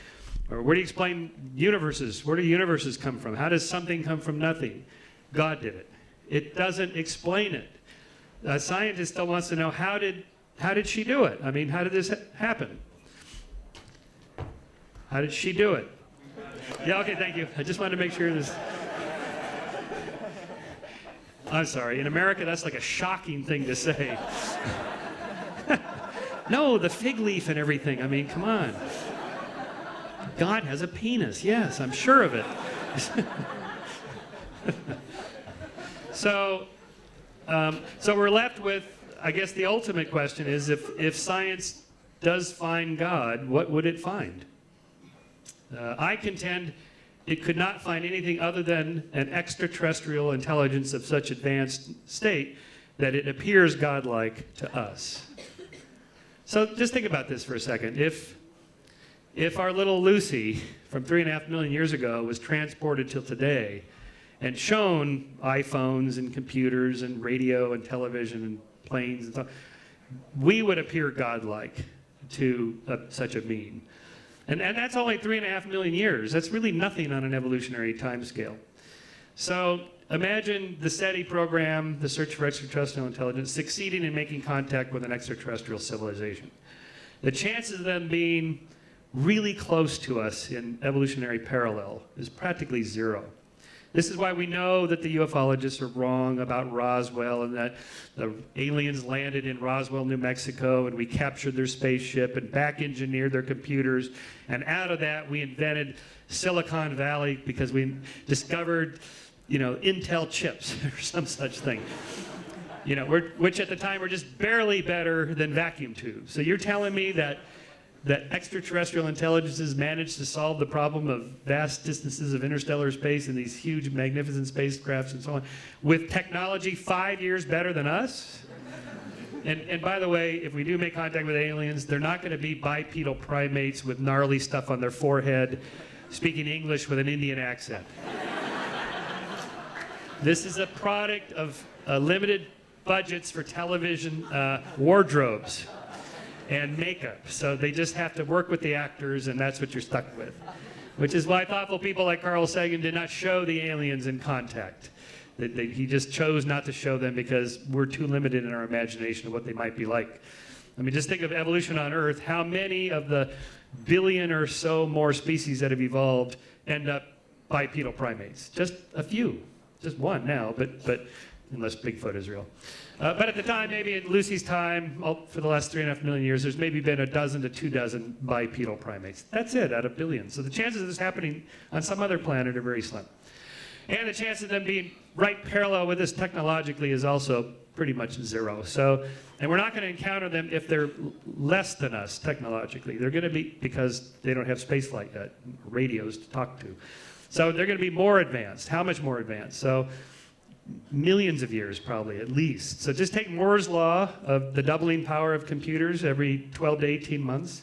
Or where do you explain universes? Where do universes come from? How does something come from nothing? God did it. It doesn't explain it. A scientist still wants to know, how did she do it? I mean, how did this happen? How did she do it? Yeah, okay, thank you. I just wanted to make sure this... I'm sorry. In America, that's like a shocking thing to say. No, the fig leaf and everything. I mean, come on. God has a penis. Yes, I'm sure of it. So we're left with, I guess the ultimate question is, if science does find God, what would it find? I contend it could not find anything other than an extraterrestrial intelligence of such advanced state that it appears godlike to us. So just think about this for a second. If our little Lucy from 3.5 million years ago was transported till today and shown iPhones and computers and radio and television and planes and stuff, we would appear godlike to such a being. And that's only 3.5 million years. That's really nothing on an evolutionary timescale. So imagine the SETI program, the search for extraterrestrial intelligence, succeeding in making contact with an extraterrestrial civilization. The chances of them being really close to us in evolutionary parallel is practically zero. This is why we know that the ufologists are wrong about Roswell and that the aliens landed in Roswell, New Mexico, and we captured their spaceship and back engineered their computers. And out of that, we invented Silicon Valley because we discovered, Intel chips or some such thing. Which at the time were just barely better than vacuum tubes. So you're telling me that extraterrestrial intelligences managed to solve the problem of vast distances of interstellar space in these huge, magnificent spacecrafts and so on with technology 5 years better than us? And by the way, if we do make contact with aliens, they're not going to be bipedal primates with gnarly stuff on their forehead, speaking English with an Indian accent. This is a product of limited budgets for television wardrobes and makeup. So they just have to work with the actors, and that's what you're stuck with. Which is why thoughtful people like Carl Sagan did not show the aliens in contact. He just chose not to show them because we're too limited in our imagination of what they might be like. I mean, just think of evolution on Earth. How many of the billion or so more species that have evolved end up bipedal primates? Just a few. Just one now, but unless Bigfoot is real. But at the time, maybe in Lucy's time, for the last 3.5 million years, there's maybe been 12 to 24 bipedal primates. That's it, out of billions. So the chances of this happening on some other planet are very slim. And the chance of them being right parallel with us technologically is also pretty much zero. And we're not going to encounter them if they're less than us technologically. They're going to be, because they don't have spaceflight yet, radios to talk to. So they're going to be more advanced. How much more advanced? So millions of years, probably, at least. So just take Moore's law of the doubling power of computers every 12 to 18 months.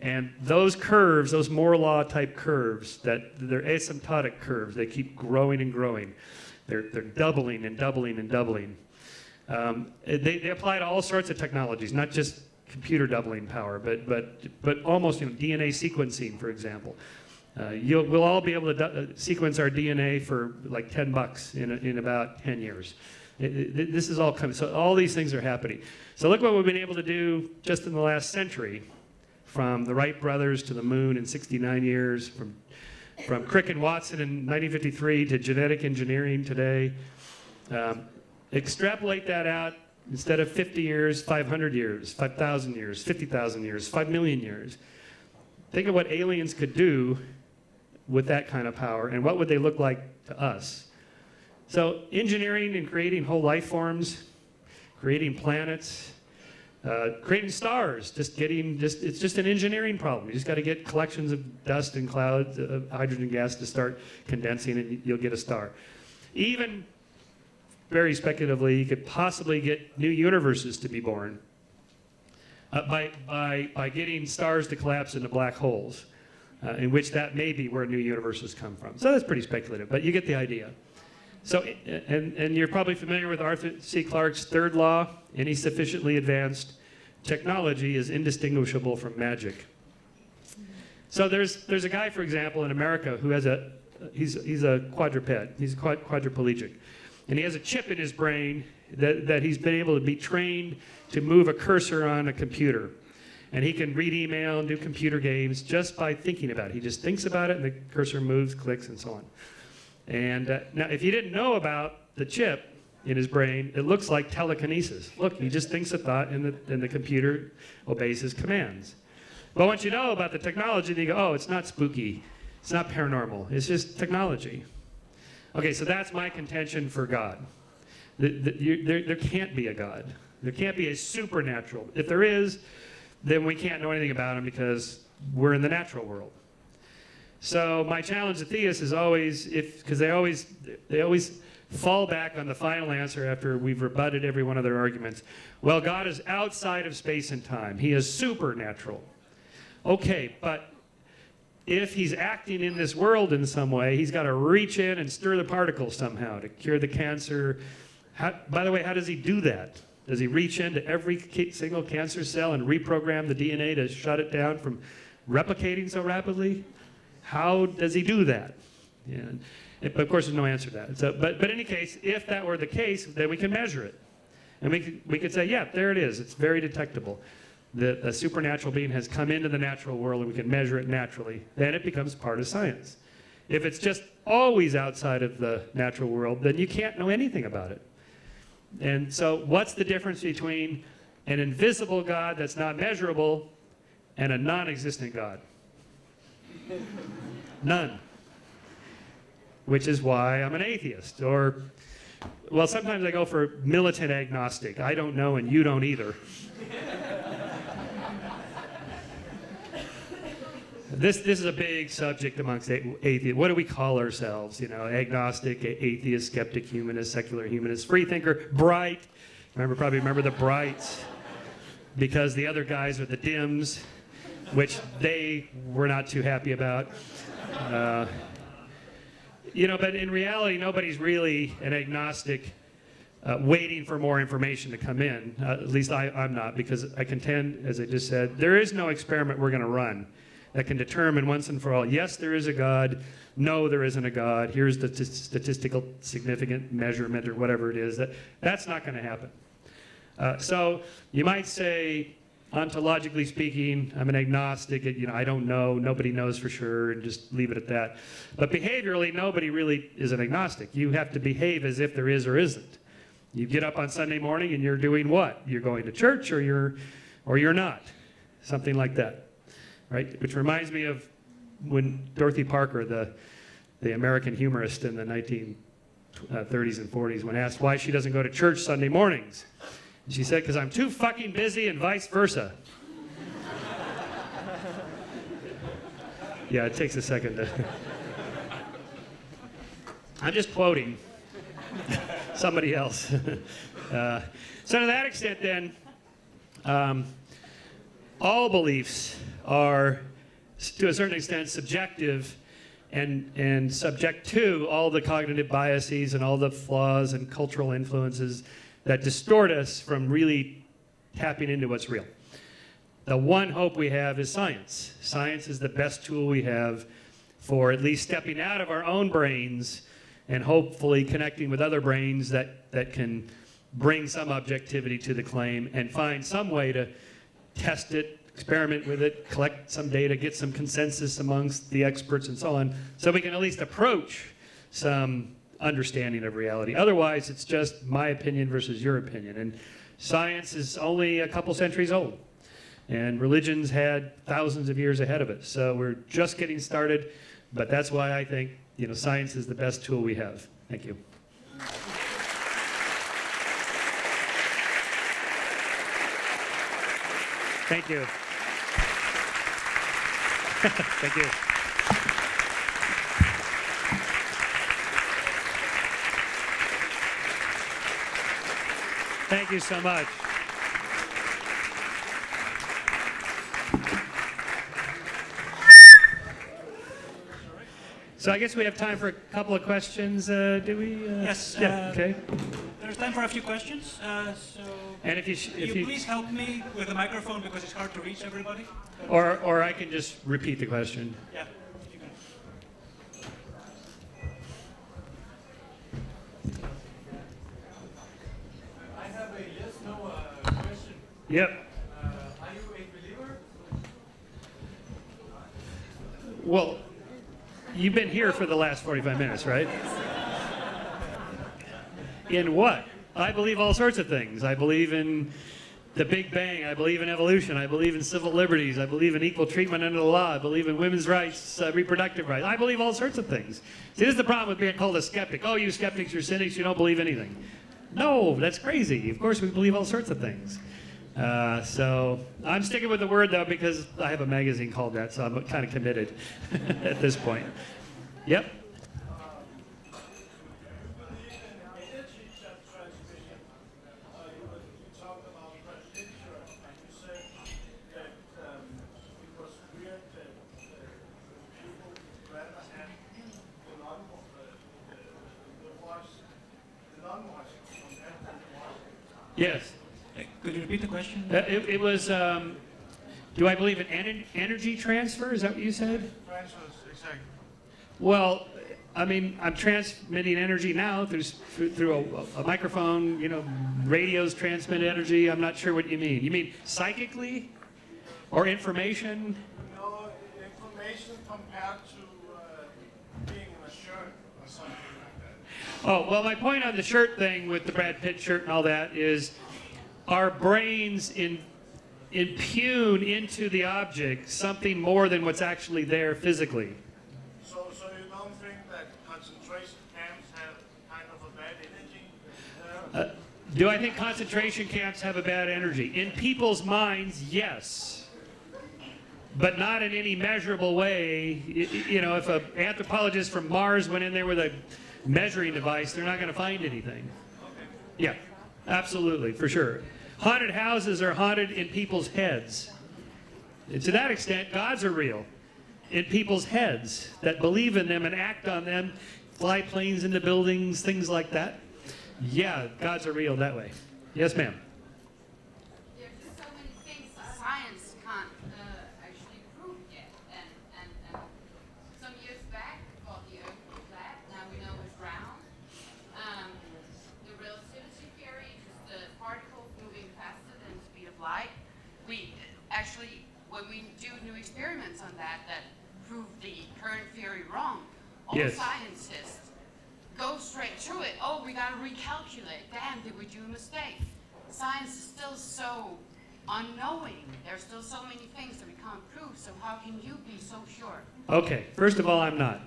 And those curves, those Moore law type curves, they're asymptotic curves. They keep growing and growing. They're doubling and doubling and doubling. They apply to all sorts of technologies, not just computer doubling power, but almost DNA sequencing, for example. We'll all be able to sequence our DNA for like $10 in about 10 years. This is all coming. So all these things are happening. So look what we've been able to do just in the last century, from the Wright brothers to the moon in 69 years, from Crick and Watson in 1953 to genetic engineering today. Extrapolate that out, instead of 50 years, 500 years, 5,000 years, 50,000 years, 5 million years. Think of what aliens could do with that kind of power, and what would they look like to us? So engineering and creating whole life forms, creating planets, creating stars, it's just an engineering problem. You just got to get collections of dust and clouds of hydrogen gas to start condensing, and you'll get a star. Even very speculatively, you could possibly get new universes to be born by getting stars to collapse into black holes, in which that may be where new universes come from. So that's pretty speculative, but you get the idea. So, and you're probably familiar with Arthur C. Clarke's third law. Any sufficiently advanced technology is indistinguishable from magic. So there's a guy, for example, in America who has he's a quadruped. He's quadriplegic. And he has a chip in his brain that he's been able to be trained to move a cursor on a computer. And he can read email and do computer games just by thinking about it. He just thinks about it, and the cursor moves, clicks, and so on. And now, if you didn't know about the chip in his brain, it looks like telekinesis. Look, he just thinks a thought, and the computer obeys his commands. But once you know about the technology, then you go, oh, it's not spooky. It's not paranormal. It's just technology. Okay, so that's my contention for God. There can't be a God. There can't be a supernatural. If there is, then we can't know anything about him because we're in the natural world. So my challenge to theists is always, because they always fall back on the final answer after we've rebutted every one of their arguments. Well, God is outside of space and time. He is supernatural. Okay, but if he's acting in this world in some way, he's got to reach in and stir the particles somehow to cure the cancer. By the way, how does he do that? Does he reach into every single cancer cell and reprogram the DNA to shut it down from replicating so rapidly? How does he do that? Yeah. But of course, there's no answer to that. So, but in any case, if that were the case, then we can measure it. And we could say, yeah, there it is. It's very detectable. The supernatural being has come into the natural world, and we can measure it naturally. Then it becomes part of science. If it's just always outside of the natural world, then you can't know anything about it. And so what's the difference between an invisible God that's not measurable and a non-existent God? None. Which is why I'm an atheist. Or, well, sometimes I go for militant agnostic. I don't know and you don't either. This is a big subject amongst atheists. What do we call ourselves? You know, agnostic, atheist, skeptic, humanist, secular humanist, free thinker, bright. Probably remember the brights, because the other guys are the dims, which they were not too happy about. You know, but in reality, nobody's really an agnostic waiting for more information to come in. At least I'm not, because I contend, as I just said, there is no experiment we're going to run that can determine once and for all, yes, there is a God, no, there isn't a God, here's the statistical significant measurement or whatever it is. That's not going to happen. So you might say, ontologically speaking, I'm an agnostic, you know, I don't know, nobody knows for sure, and just leave it at that. But behaviorally, nobody really is an agnostic. You have to behave as if there is or isn't. You get up on Sunday morning and you're doing what? You're going to church or you're not. Something like that. Right? Which reminds me of when Dorothy Parker, the American humorist in the 1930s and 40s, when asked why she doesn't go to church Sunday mornings. And she said, because I'm too fucking busy and vice versa. Yeah, it takes a second to... I'm just quoting somebody else. So to that extent then, all beliefs are, to a certain extent, subjective and subject to all the cognitive biases and all the flaws and cultural influences that distort us from really tapping into what's real. The one hope we have is science. Science is the best tool we have for at least stepping out of our own brains and hopefully connecting with other brains that can bring some objectivity to the claim and find some way to test it, experiment with it, collect some data, get some consensus amongst the experts and so on, so we can at least approach some understanding of reality. Otherwise, it's just my opinion versus your opinion. And science is only a couple centuries old. And religion's had thousands of years ahead of it. So we're just getting started, but that's why I think, you know, science is the best tool we have. Thank you. Thank you. Thank you. Thank you so much. So I guess we have time for a couple of questions. Do we? Yes. Yeah. Okay. There's time for a few questions. And if you please help me with the microphone because it's hard to reach everybody. or I can just repeat the question. Yeah. You can. I have a yes/no question. Yep. Are you a believer? Well, you've been here for the last 45 minutes, right? In what? I believe all sorts of things. I believe in the Big Bang. I believe in evolution. I believe in civil liberties. I believe in equal treatment under the law. I believe in women's rights, reproductive rights. I believe all sorts of things. See, this is the problem with being called a skeptic. Oh, you skeptics, you're cynics, you don't believe anything. No, that's crazy. Of course we believe all sorts of things. So I'm sticking with the word though because I have a magazine called that, so I'm kind of committed at this point. Yep. Yes. Could you repeat the question? It was, do I believe in energy transfer? Is that what you said? Transfers, exactly. Well, I mean, I'm transmitting energy now through a microphone, you know, radios transmit energy. I'm not sure what you mean. You mean psychically? Or information? No, information compared to being in a shirt or something like that. Oh, well, my point on the shirt thing with the Brad Pitt shirt and all that is our brains impugn into the object something more than what's actually there physically. So you don't think that concentration camps have kind of a bad energy? Do I think concentration camps have a bad energy? In people's minds, yes. But not in any measurable way. You know, if an anthropologist from Mars went in there with a measuring device, they're not going to find anything. Yeah, absolutely, for sure. Haunted houses are haunted in people's heads. And to that extent, gods are real in people's heads that believe in them and act on them, fly planes into buildings, things like that. Yeah, gods are real that way. Yes, ma'am. There's just so many things science can't actually prove yet. And some years back, thought the Earth was flat. Now we know it's round. The relativity theory, just the particles moving faster than the speed of light. We actually, when we do new experiments on that prove the current theory wrong, all Yes. scientists go straight through it. Oh, we gotta recalculate. Damn, did we do a mistake? Science is still so unknowing. There's still so many things that we can't prove, so how can you be so sure? Okay, first of all, I'm not.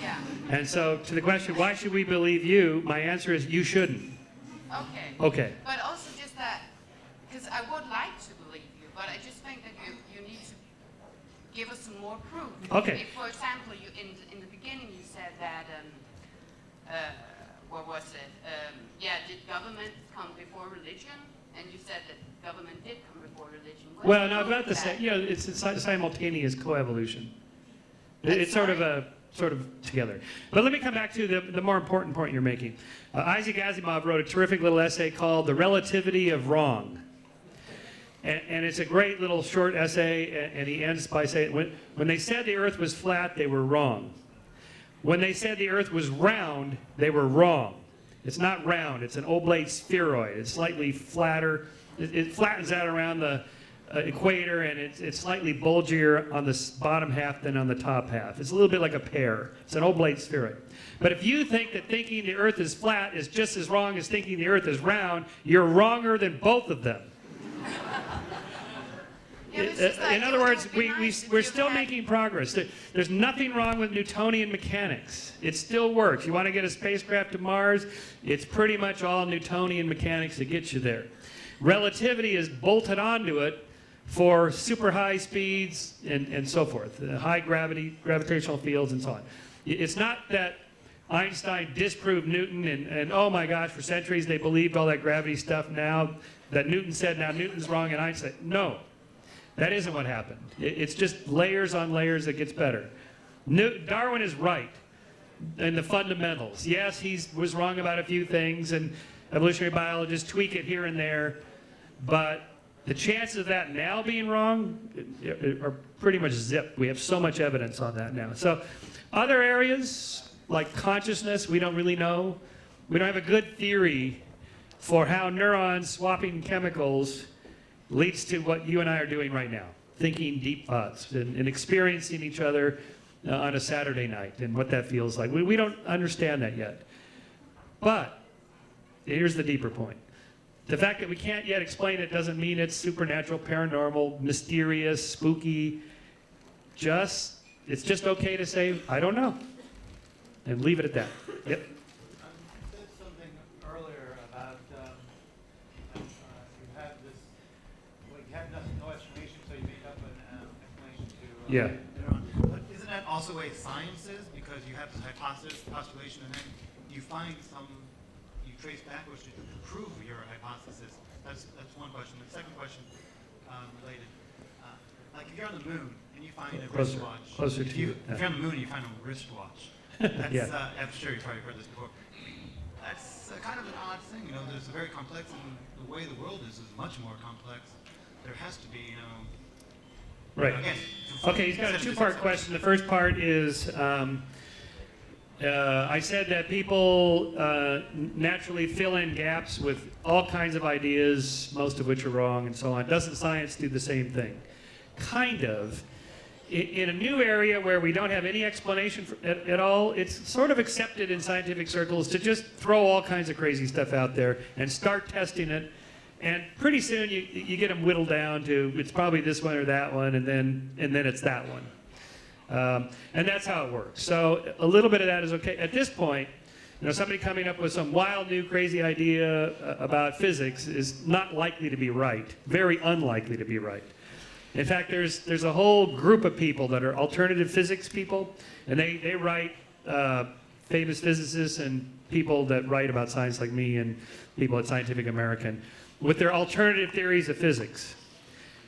Yeah, And so to the question, why should we believe you? My answer is you shouldn't. okay. Okay. But also just that, because I would like to believe you, but I just think that you need to give us some more proof. Okay. If, for example, you in the beginning you said that, what was it? Did government come before religion? And you said that government did come before religion. What's Well, the no, proof about of the that? same. You know, it's simultaneous coevolution. I'm It's sort sorry? of together. But let me come back to the more important point you're making. Isaac Asimov wrote a terrific little essay called "The Relativity of Wrong," and it's a great little short essay. And he ends by saying, "When they said the Earth was flat, they were wrong. When they said the Earth was round, they were wrong. It's not round, it's an oblate spheroid. It's slightly flatter. It flattens out around the equator, and it's slightly bulgier on the bottom half than on the top half. It's a little bit like a pear. It's an oblate spheroid. But if you think that thinking the Earth is flat is just as wrong as thinking the Earth is round, you're wronger than both of them. Yeah, but it's just like, In other it would words, be nice if we're you still had- making progress. There's nothing wrong with Newtonian mechanics. It still works. You want to get a spacecraft to Mars, it's pretty much all Newtonian mechanics that gets you there. Relativity is bolted onto it for super high speeds and so forth, high gravitational fields and so on. It's not that Einstein disproved Newton and oh my gosh, for centuries they believed all that gravity stuff now that Newton said now Newton's wrong and Einstein. No. That isn't what happened. It's just layers on layers that gets better. Darwin is right in the fundamentals. Yes, he was wrong about a few things, and evolutionary biologists tweak it here and there, but the chances of that now being wrong are pretty much zip. We have so much evidence on that now. So other areas, like consciousness, we don't really know. We don't have a good theory for how neurons swapping chemicals leads to what you and I are doing right now, thinking deep thoughts and experiencing each other on a Saturday night and what that feels like. We don't understand that yet. But here's the deeper point. The fact that we can't yet explain it doesn't mean it's supernatural, paranormal, mysterious, spooky. It's just okay to say, I don't know, and leave it at that. Yep. You said something earlier about you had this Yeah. later on. But isn't that also the way science is? Because you have this hypothesis, postulation, and then you find you trace backwards to prove your hypothesis. That's one question. The second question, related, like if you're on the moon and you find a wristwatch. Closer to you. If you're on the moon and you find a wristwatch, that's, Yeah. I'm sure you've probably heard this before. That's kind of an odd thing, there's a very complex, and the way the world is much more complex. There has to be, Right. again, Okay, he's got a two-part question. The first part is, I said that people naturally fill in gaps with all kinds of ideas, most of which are wrong and so on. Doesn't science do the same thing? Kind of. In a new area where we don't have any explanation at all, it's sort of accepted in scientific circles to just throw all kinds of crazy stuff out there and start testing it. And pretty soon you get them whittled down to it's probably this one or that one, and then it's that one. And that's how it works. So a little bit of that is okay. At this point, somebody coming up with some wild new crazy idea about physics is not likely to be right. Very unlikely to be right. In fact, there's a whole group of people that are alternative physics people, and they write famous physicists and people that write about science like me and people at Scientific American with their alternative theories of physics.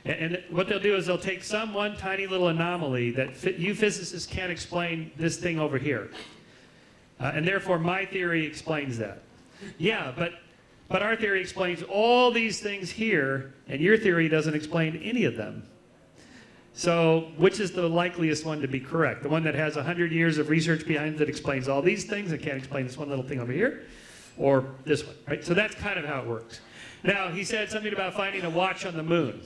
And what they'll do is they'll take one tiny little anomaly that you physicists can't explain this thing over here. And therefore my theory explains that. Yeah, but our theory explains all these things here, and your theory doesn't explain any of them. So which is the likeliest one to be correct? The one that has 100 years of research behind it that explains all these things and can't explain this one little thing over here? Or this one, right? So that's kind of how it works. Now, he said something about finding a watch on the moon.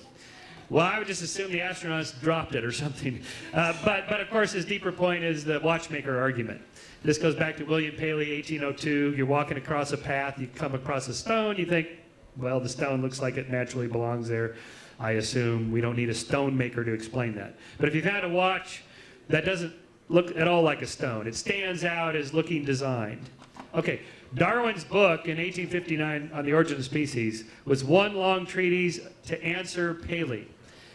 Well, I would just assume the astronauts dropped it or something. But of course, his deeper point is the watchmaker argument. This goes back to William Paley, 1802. You're walking across a path, you come across a stone, you think, well, the stone looks like it naturally belongs there. I assume we don't need a stone maker to explain that. But if you found a watch that doesn't look at all like a stone, it stands out as looking designed. Okay, Darwin's book in 1859 on the origin of species was one long treatise to answer Paley.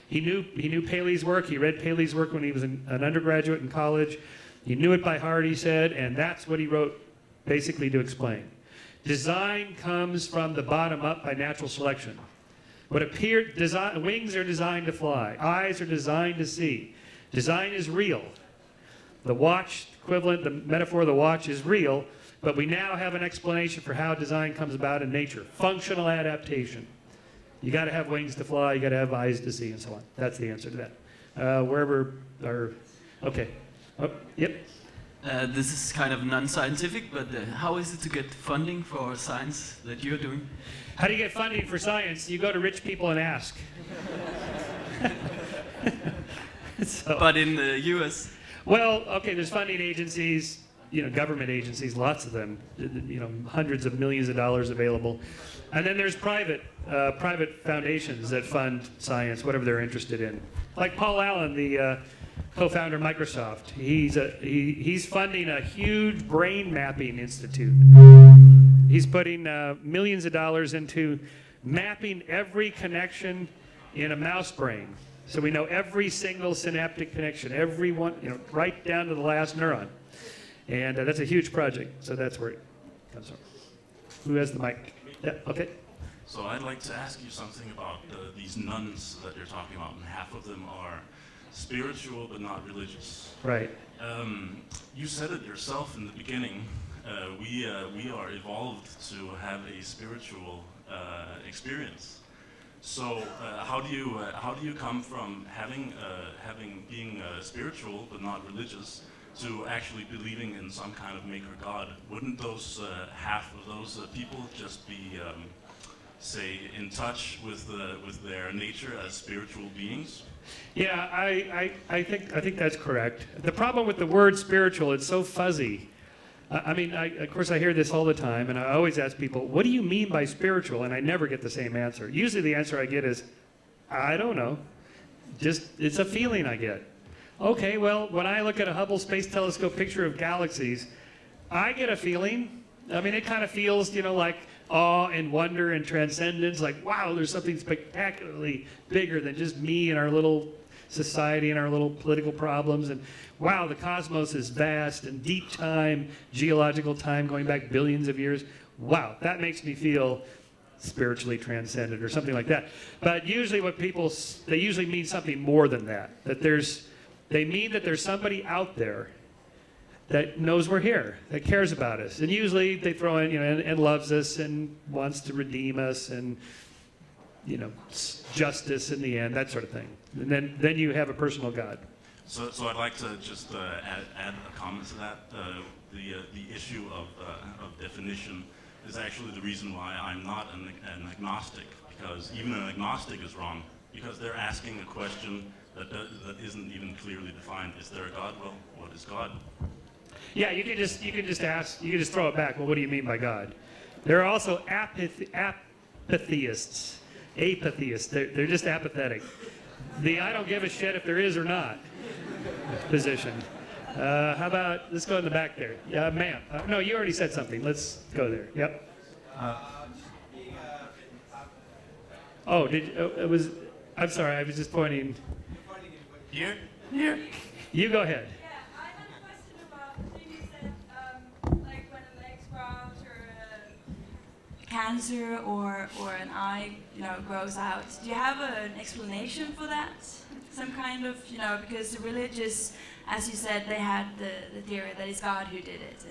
He knew Paley's work. He read Paley's work when he was an undergraduate in college. He knew it by heart, he said, and that's what he wrote basically to explain. Design comes from the bottom up by natural selection. Wings are designed to fly. Eyes are designed to see. Design is real. The watch equivalent, the metaphor of the watch is real, but we now have an explanation for how design comes about in nature. Functional adaptation. You got to have wings to fly, you got to have eyes to see, and so on. That's the answer to that. Okay. Oh, yep. This is kind of non-scientific, but how is it to get funding for science that you're doing? How do you get funding for science? You go to rich people and ask. But in the U.S.? Well, okay, there's funding agencies, government agencies, lots of them, hundreds of millions of dollars available. And then there's private foundations that fund science, whatever they're interested in. Like Paul Allen, the co-founder of Microsoft. He's funding a huge brain mapping institute. He's putting millions of dollars into mapping every connection in a mouse brain. So we know every single synaptic connection, every one, right down to the last neuron. And that's a huge project, so that's where it comes from. Who has the mic? Yeah, okay. So I'd like to ask you something about these nuns that you're talking about, and half of them are spiritual but not religious. Right. You said it yourself in the beginning. We are evolved to have a spiritual experience. So how do you come from being spiritual but not religious to actually believing in some kind of maker god? Wouldn't those half of those people just be say in touch with their nature as spiritual beings? Yeah, I think that's correct. The problem with the word spiritual, it's so fuzzy. Of course, I hear this all the time, and I always ask people, what do you mean by spiritual? And I never get the same answer. Usually the answer I get is, I don't know. It's a feeling I get. Okay, well, when I look at a Hubble Space Telescope picture of galaxies, I get a feeling. It kind of feels, like awe and wonder and transcendence, like, wow, there's something spectacularly bigger than just me and our little society and our little political problems, and wow, the cosmos is vast and deep time, geological time going back billions of years. Wow, that makes me feel spiritually transcended or something like that. But usually what people, they usually mean something more than that. They mean that there's somebody out there that knows we're here, that cares about us. And usually they throw in, and loves us and wants to redeem us and, justice in the end, that sort of thing. And then you have a personal God. So I'd like to just add a comment to that. The issue of definition is actually the reason why I'm not an agnostic, because even an agnostic is wrong, because they're asking a question that isn't even clearly defined. Is there a God? Well, what is God? Yeah, you can just ask, you can just throw it back. Well, what do you mean by God? There are also apatheists. They're just apathetic. The I don't give a shit if there is or not position. How about, let's go in the back there. Ma'am. No, you already said something. Let's go there. Yep. Oh, I'm sorry, I was just pointing. Here? You go ahead. Yeah, I have a question about the thing you said, like when a leg sprouts or cancer or an eye, grows out. Do you have an explanation for that? Some kind of, because the religious, as you said, they had the theory that it's God who did it,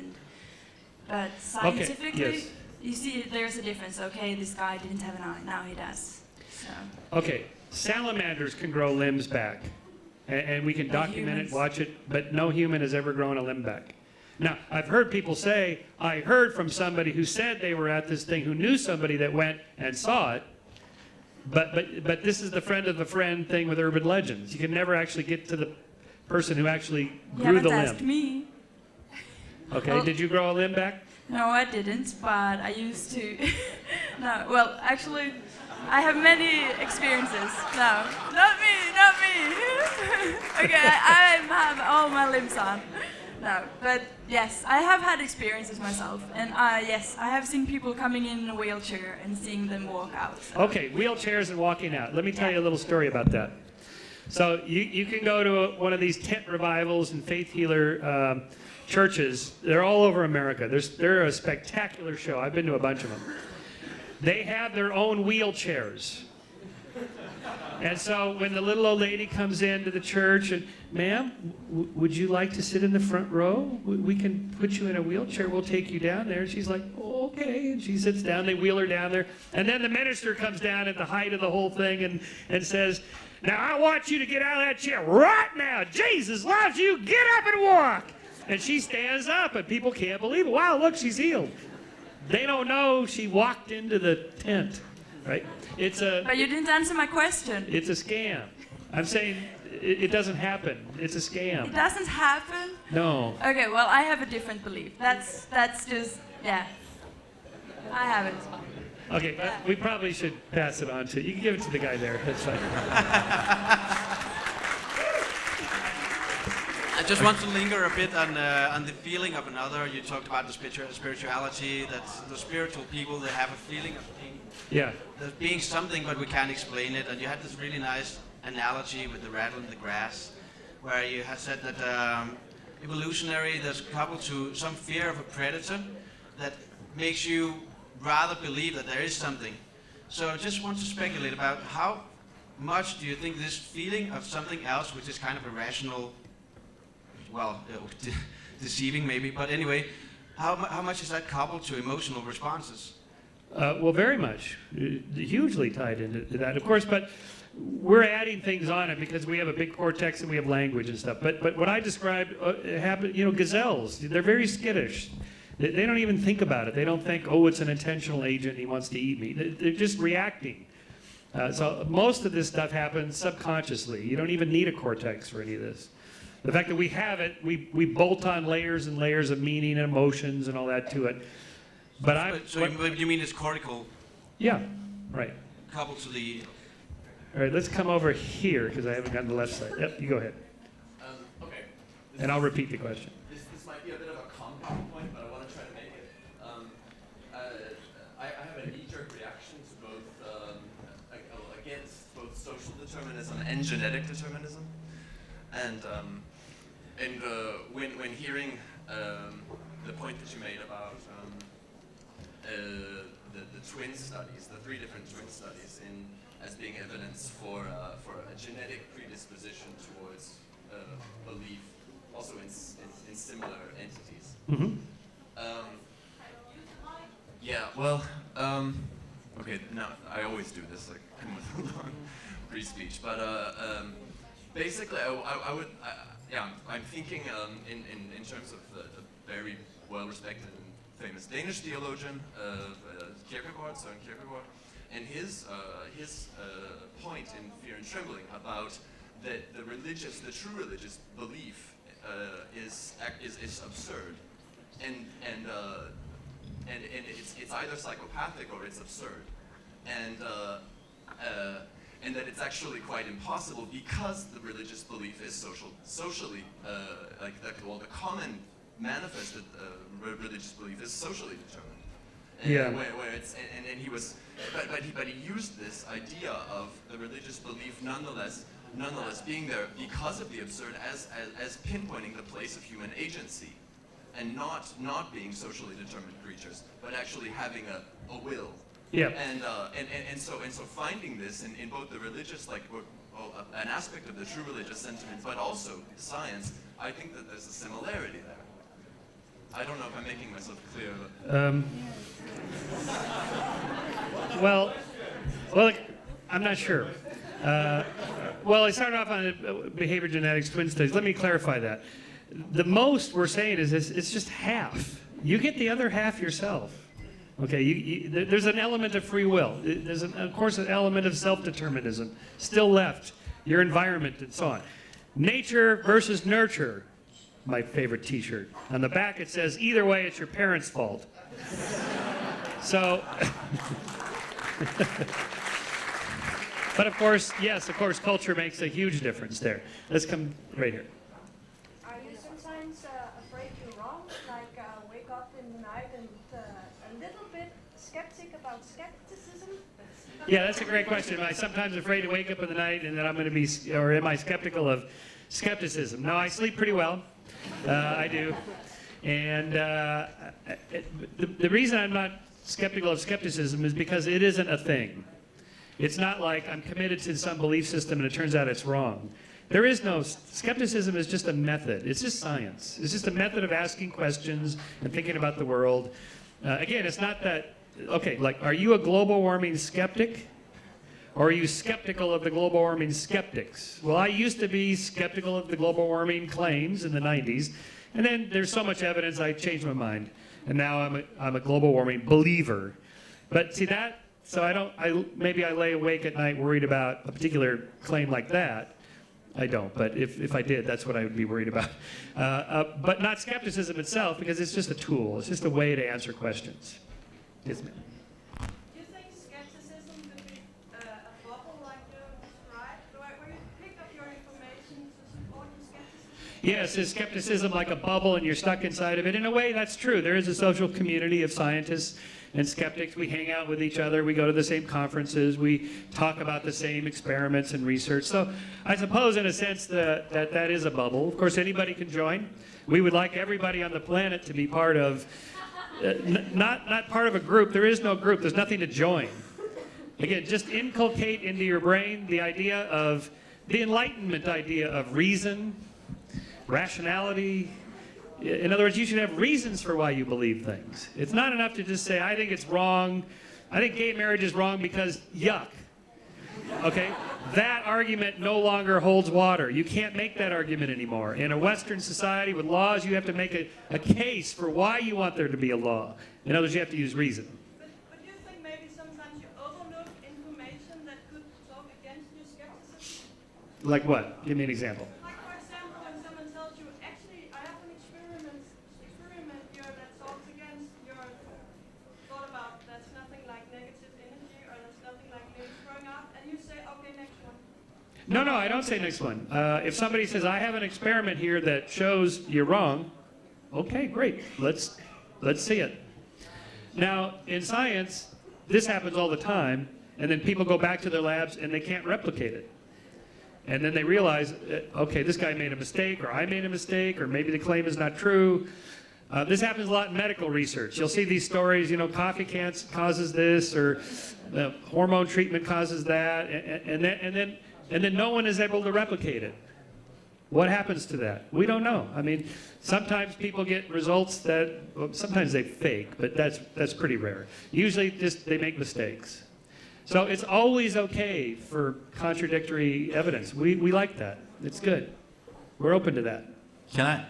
but scientifically, yes. You see, there's a difference. Okay, this guy didn't have an eye, now he does. So. Okay, salamanders can grow limbs back, and we can document it, watch it, but no human has ever grown a limb back. Now, I've heard people say, I heard from somebody who said they were at this thing, who knew somebody that went and saw it, but this is the friend of a friend thing with urban legends. You can never actually get to the person who actually grew the limb. You haven't asked me. Okay, Well, did you grow a limb back? No, I didn't, but I used to. No, well, actually, I have many experiences. No, not me. Okay, I have all my limbs on. No, but yes, I have had experiences myself, and yes, I have seen people coming in a wheelchair and seeing them walk out. So. Okay, wheelchairs and walking out. Let me tell you a little story about that. So you can go to one of these tent revivals and faith healer churches. They're all over America. They're a spectacular show. I've been to a bunch of them. They have their own wheelchairs. And so when the little old lady comes into the church and, ma'am, would you like to sit in the front row? We can put you in a wheelchair. We'll take you down there. And she's like, oh, okay. And she sits down. They wheel her down there. And then the minister comes down at the height of the whole thing and says, now I want you to get out of that chair right now. Jesus loves you. Get up and walk. And she stands up, and people can't believe it. Wow, look, she's healed. They don't know she walked into the tent, right? But you didn't answer my question. It's a scam. I'm saying it doesn't happen. It's a scam. It doesn't happen? No. Okay, well, I have a different belief. That's just, yeah. I have it. Okay, but we probably should pass it on to, you can give it to the guy there. That's fine. I just want to linger a bit on the feeling of another. You talked about the spirituality, that the spiritual people, they have a feeling of being, there's being something, but we can't explain it. And you had this really nice analogy with the rattle in the grass, where you had said that evolutionary, there's coupled to some fear of a predator that makes you rather believe that there is something. So I just want to speculate about how much do you think this feeling of something else, which is kind of irrational, well, deceiving maybe, but anyway, how much is that coupled to emotional responses? Well, very much. Hugely tied into that, of course, but we're adding things on it because we have a big cortex and we have language and stuff. But what I described happened, gazelles, they're very skittish. They don't even think about it. They don't think, oh, it's an intentional agent, he wants to eat me. They're just reacting. So most of this stuff happens subconsciously. You don't even need a cortex for any of this. The fact that we have it, we bolt on layers and layers of meaning and emotions and all that to it. But you mean it's cortical? Yeah, right. Coupled to the... All right, let's come over here because I haven't gotten the left side. Yep, you go ahead. Okay. And I'll repeat the question. This might be a bit of a compound point, but I want to try to make it. I have a knee-jerk reaction to both against both social determinism and genetic determinism. And when hearing the point that you made about the twin studies, the 3 different twin studies, as being evidence for a genetic predisposition towards belief, also in similar entities. Mm-hmm. Yeah, well, okay, now I always do this, like, with a long pre-speech, but basically, I'm thinking in terms of the very well-respected and famous Danish theologian, Kierkegaard, Søren Kierkegaard, and his point in Fear and Trembling about that the true religious belief is absurd, and it's either psychopathic or it's absurd, and that it's actually quite impossible because the religious belief is socially the common manifested religious belief is socially determined. And Yeah. Where it's and he was, but he used this idea of the religious belief nonetheless being there because of the absurd as pinpointing the place of human agency, and not being socially determined creatures, but actually having a will. Yeah. And so finding this in both the religious, an aspect of the true religious sentiment, but also science, I think that there's a similarity there. I don't know if I'm making myself clear. Well, I'm not sure. I started off on behavior genetics twin studies. Let me clarify that. The most we're saying is it's just half. You get the other half yourself. Okay, there's an element of free will. There's, of course, an element of self-determinism still left, your environment and so on. Nature versus nurture, my favorite t-shirt. On the back it says, either way, it's your parents' fault. So, but of course, yes, of course, culture makes a huge difference there. Let's come right here. Are you sometimes afraid you're wrong? Like wake up in the night and a little bit skeptic about skepticism? Yeah, that's a great question. Am I sometimes afraid to wake up in the night and that I'm going to be, or am I skeptical of skepticism? No, I sleep pretty well. I do. And the reason I'm not skeptical of skepticism is because it isn't a thing. It's not like I'm committed to some belief system and it turns out it's wrong. There is no, skepticism is just a method. It's just science. It's just a method of asking questions and thinking about the world. Again, it's not that, okay, like, are you a global warming skeptic? Or are you skeptical of the global warming skeptics? Well, I used to be skeptical of the global warming claims in the 90s, and then there's so much evidence I changed my mind, and now I'm a global warming believer. But see that, so maybe I lay awake at night worried about a particular claim like that. I don't, but if I did, that's what I would be worried about. But not skepticism itself, because it's just a tool. It's just a way to answer questions. Yes, ma'am. Yes, is skepticism like a bubble and you're stuck inside of it? In a way, that's true. There is a social community of scientists and skeptics. We hang out with each other. We go to the same conferences. We talk about the same experiments and research. So I suppose, in a sense, that is a bubble. Of course, anybody can join. We would like everybody on the planet to be part of, not part of a group. There is no group. There's nothing to join. Again, just inculcate into your brain the idea of, the Enlightenment idea of reason, rationality. In other words, you should have reasons for why you believe things. It's not enough to just say, I think it's wrong. I think gay marriage is wrong because yuck. Okay? That argument no longer holds water. You can't make that argument anymore. In a Western society with laws, you have to make a case for why you want there to be a law. In other words, you have to use reason. But do you think maybe sometimes you overlook information that could talk against your skepticism? Like what? Give me an example. Like, for example, when someone tells you, actually, I have an experiment here that talks against your thought about there's nothing like negative energy or there's nothing like names growing up, and you say, okay, next one. No, I don't say next one. If somebody says, I have an experiment here that shows you're wrong, okay, great. Let's see it. Now, in science, this happens all the time, and then people go back to their labs and they can't replicate it. And then they realize, okay, this guy made a mistake, or I made a mistake, or maybe the claim is not true. This happens a lot in medical research. You'll see these stories, you know, coffee causes this, or hormone treatment causes that, and then no one is able to replicate it. What happens to that? We don't know. I mean, sometimes people get results that, well, sometimes they fake, but that's pretty rare. Usually just they make mistakes. So it's always okay for contradictory evidence. We like that. It's good. We're open to that. Can I?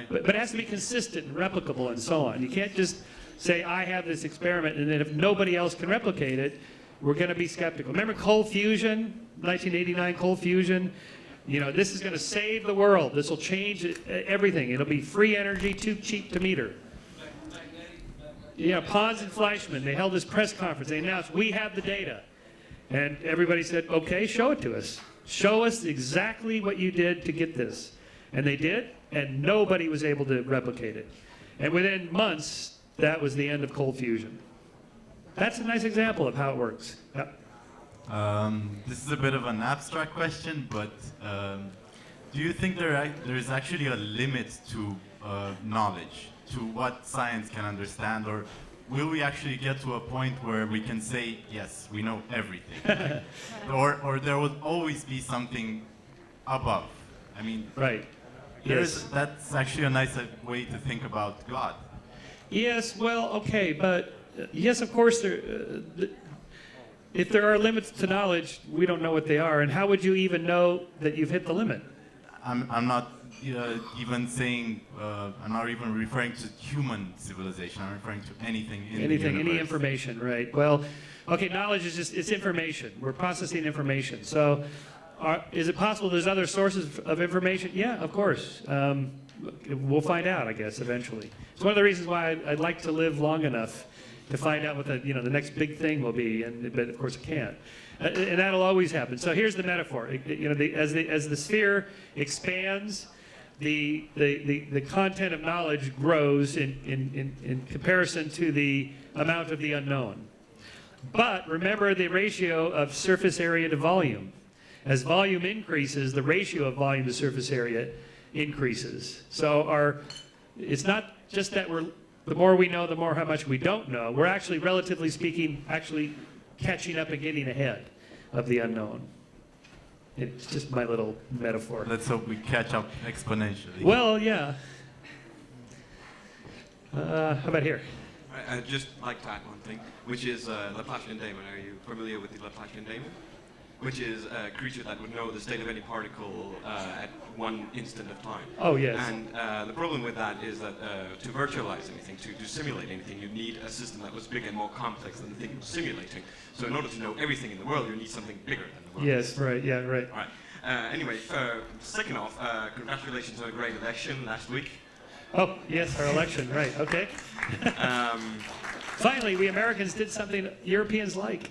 But it has to be consistent and replicable and so on. You can't just say, I have this experiment, and then if nobody else can replicate it, we're going to be skeptical. Remember cold fusion, 1989 cold fusion? You know, this is going to save the world. This will change everything. It'll be free energy, too cheap to meter. Yeah, Pons and Fleischmann, they held this press conference. They announced, we have the data. And everybody said, okay, show it to us. Show us exactly what you did to get this. And they did, and nobody was able to replicate it. And within months, that was the end of cold fusion. That's a nice example of how it works. Yeah. This is a bit of an abstract question, but do you think there is actually a limit to knowledge, to what science can understand, or will we actually get to a point where we can say, yes, we know everything? or there will always be something above? I mean, right. Yes. That's actually a nice way to think about God. Yes, well, okay, but yes, of course, if there are limits to knowledge, we don't know what they are, and how would you even know that you've hit the limit? I'm not even saying, I'm not even referring to human civilization. I'm referring to anything in the universe. Any information, right? Well, okay, knowledge is just, it's information. We're processing information. So is it possible there's other sources of information? Yeah, of course. We'll find out, I guess, eventually. It's one of the reasons why I'd like to live long enough to find out what the next big thing will be, but of course it can't. And that'll always happen. So here's the metaphor. As the sphere expands, the content of knowledge grows in comparison to the amount of the unknown. But remember the ratio of surface area to volume. As volume increases, the ratio of volume to surface area increases. So it's not just that the more we know, the more how much we don't know. We're actually, relatively speaking, catching up and getting ahead of the unknown. It's just my little metaphor. Let's hope we catch up exponentially. Well, yeah. How about here? I'd just like to add one thing, which is Laplacian daemon. Are you familiar with the Laplacian daemon? Which is a creature that would know the state of any particle at one instant of time. Oh, yes. And the problem with that is that to virtualize anything, to simulate anything, you need a system that was bigger and more complex than the thing you're simulating. So in order to know everything in the world, you need something bigger than the world. Yes, right, yeah, right. All right. Anyway, second off, congratulations on a great election last week. Oh, yes, our election, right, okay. Finally, we Americans did something Europeans like.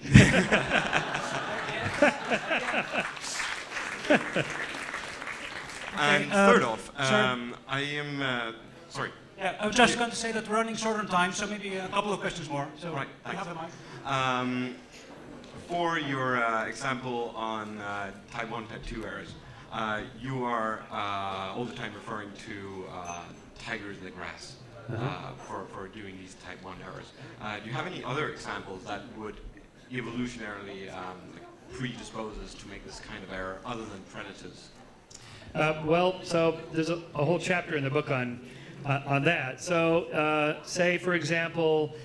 And third off, I am sorry. Yeah, I was just going to say that we're running short on time, so maybe a couple of questions more. So right, you have the mic. For your example on type 1, type 2 errors, you are all the time referring to tigers in the grass for doing these type 1 errors. Do you have any other examples that would evolutionarily predispose us to make this kind of error other than predators? Well, so there's a whole chapter in the book on that. So say, for example,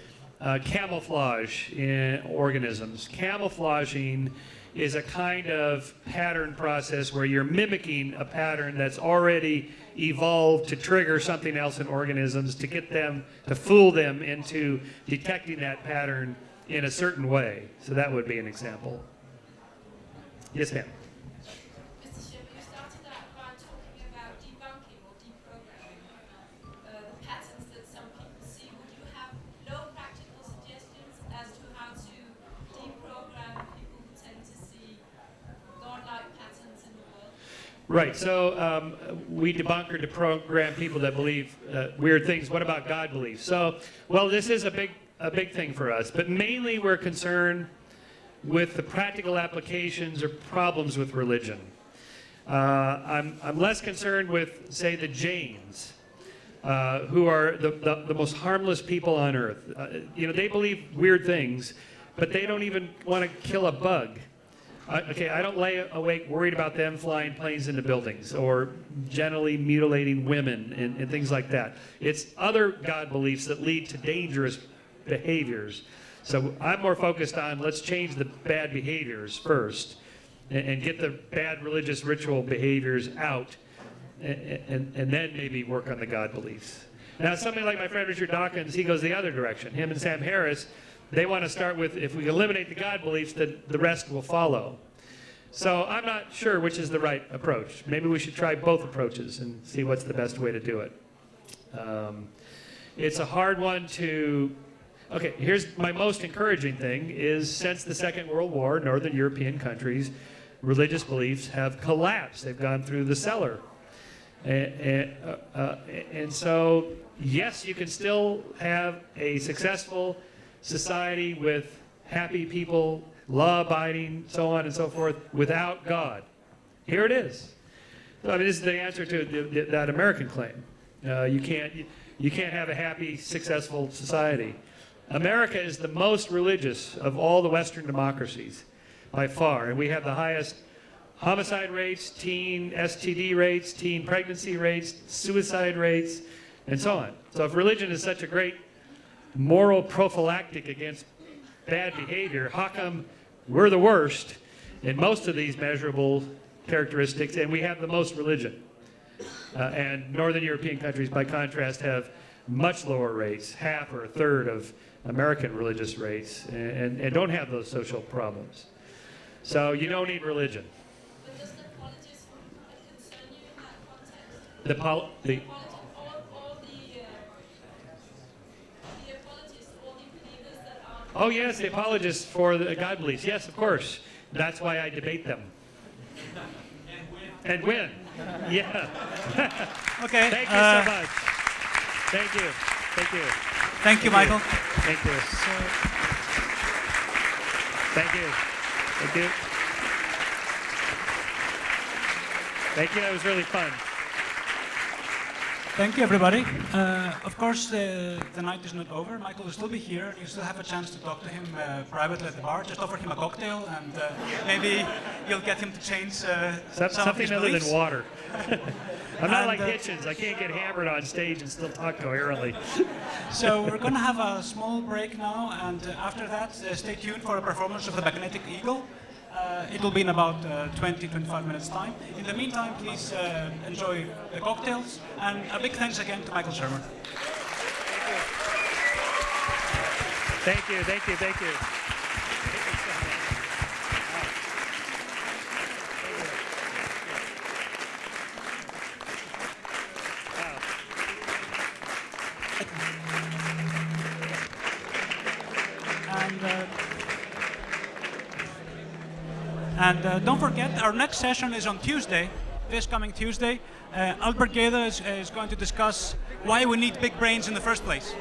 camouflage in organisms. Camouflaging is a kind of pattern process where you're mimicking a pattern that's already evolved to trigger something else in organisms to get them, to fool them into detecting that pattern in a certain way. So that would be an example. Yes, ma'am. Mr. Shermer, you started out by talking about debunking or deprogramming the patterns that some people see. Would you have no practical suggestions as to how to deprogram people who tend to see God-like patterns in the world? Right, so we debunk or deprogram people that believe weird things. What about God belief? So, well, this is a big thing for us, but mainly we're concerned with the practical applications or problems with religion. I'm less concerned with, say, the Jains, who are the most harmless people on earth. They believe weird things, but they don't even want to kill a bug. I don't lay awake worried about them flying planes into buildings or genitally mutilating women and things like that. It's other God beliefs that lead to dangerous behaviors. So I'm more focused on let's change the bad behaviors first and get the bad religious ritual behaviors out and then maybe work on the God beliefs. Now, somebody like my friend Richard Dawkins, he goes the other direction. Him and Sam Harris, they want to start with, if we eliminate the God beliefs, then the rest will follow. So I'm not sure which is the right approach. Maybe we should try both approaches and see what's the best way to do it. It's a hard one to... Okay, here's my most encouraging thing is since the Second World War, Northern European countries, religious beliefs have collapsed. They've gone through the cellar. And so, yes, you can still have a successful society with happy people, law-abiding, so on and so forth, without God. Here it is. So, this is the answer to that American claim. You can't have a happy, successful society. America is the most religious of all the Western democracies, by far, and we have the highest homicide rates, teen STD rates, teen pregnancy rates, suicide rates, and so on. So if religion is such a great moral prophylactic against bad behavior, how come we're the worst in most of these measurable characteristics, and we have the most religion? And Northern European countries, by contrast, have much lower rates, half or a third of American religious rates, and don't have those social problems. So you don't need religion. But does the politics concern you in that context? The all the apologists, all the believers that are... Oh yes, the apologists for the God beliefs. Yes, of course. That's why I debate them. And win. Yeah. Okay. Thank you so much. Thank you. Thank you. Thank you, Michael. Thank you. Thank you. Thank you. Thank you. That was really fun. Thank you, everybody. Of course, the night is not over. Michael will still be here. You still have a chance to talk to him privately at the bar. Just offer him a cocktail, and maybe you'll get him to change something other than water. I'm not like Hitchens. I can't get hammered on stage and still talk coherently. So we're going to have a small break now, and after that, stay tuned for a performance of the Magnetic Eagle. It will be in about 20-25 minutes time. In the meantime, please enjoy the cocktails, and a big thanks again to Michael Shermer. Thank you, thank you, thank you. And don't forget, our next session is on Tuesday, this coming Tuesday. Albert Geda is going to discuss why we need big brains in the first place.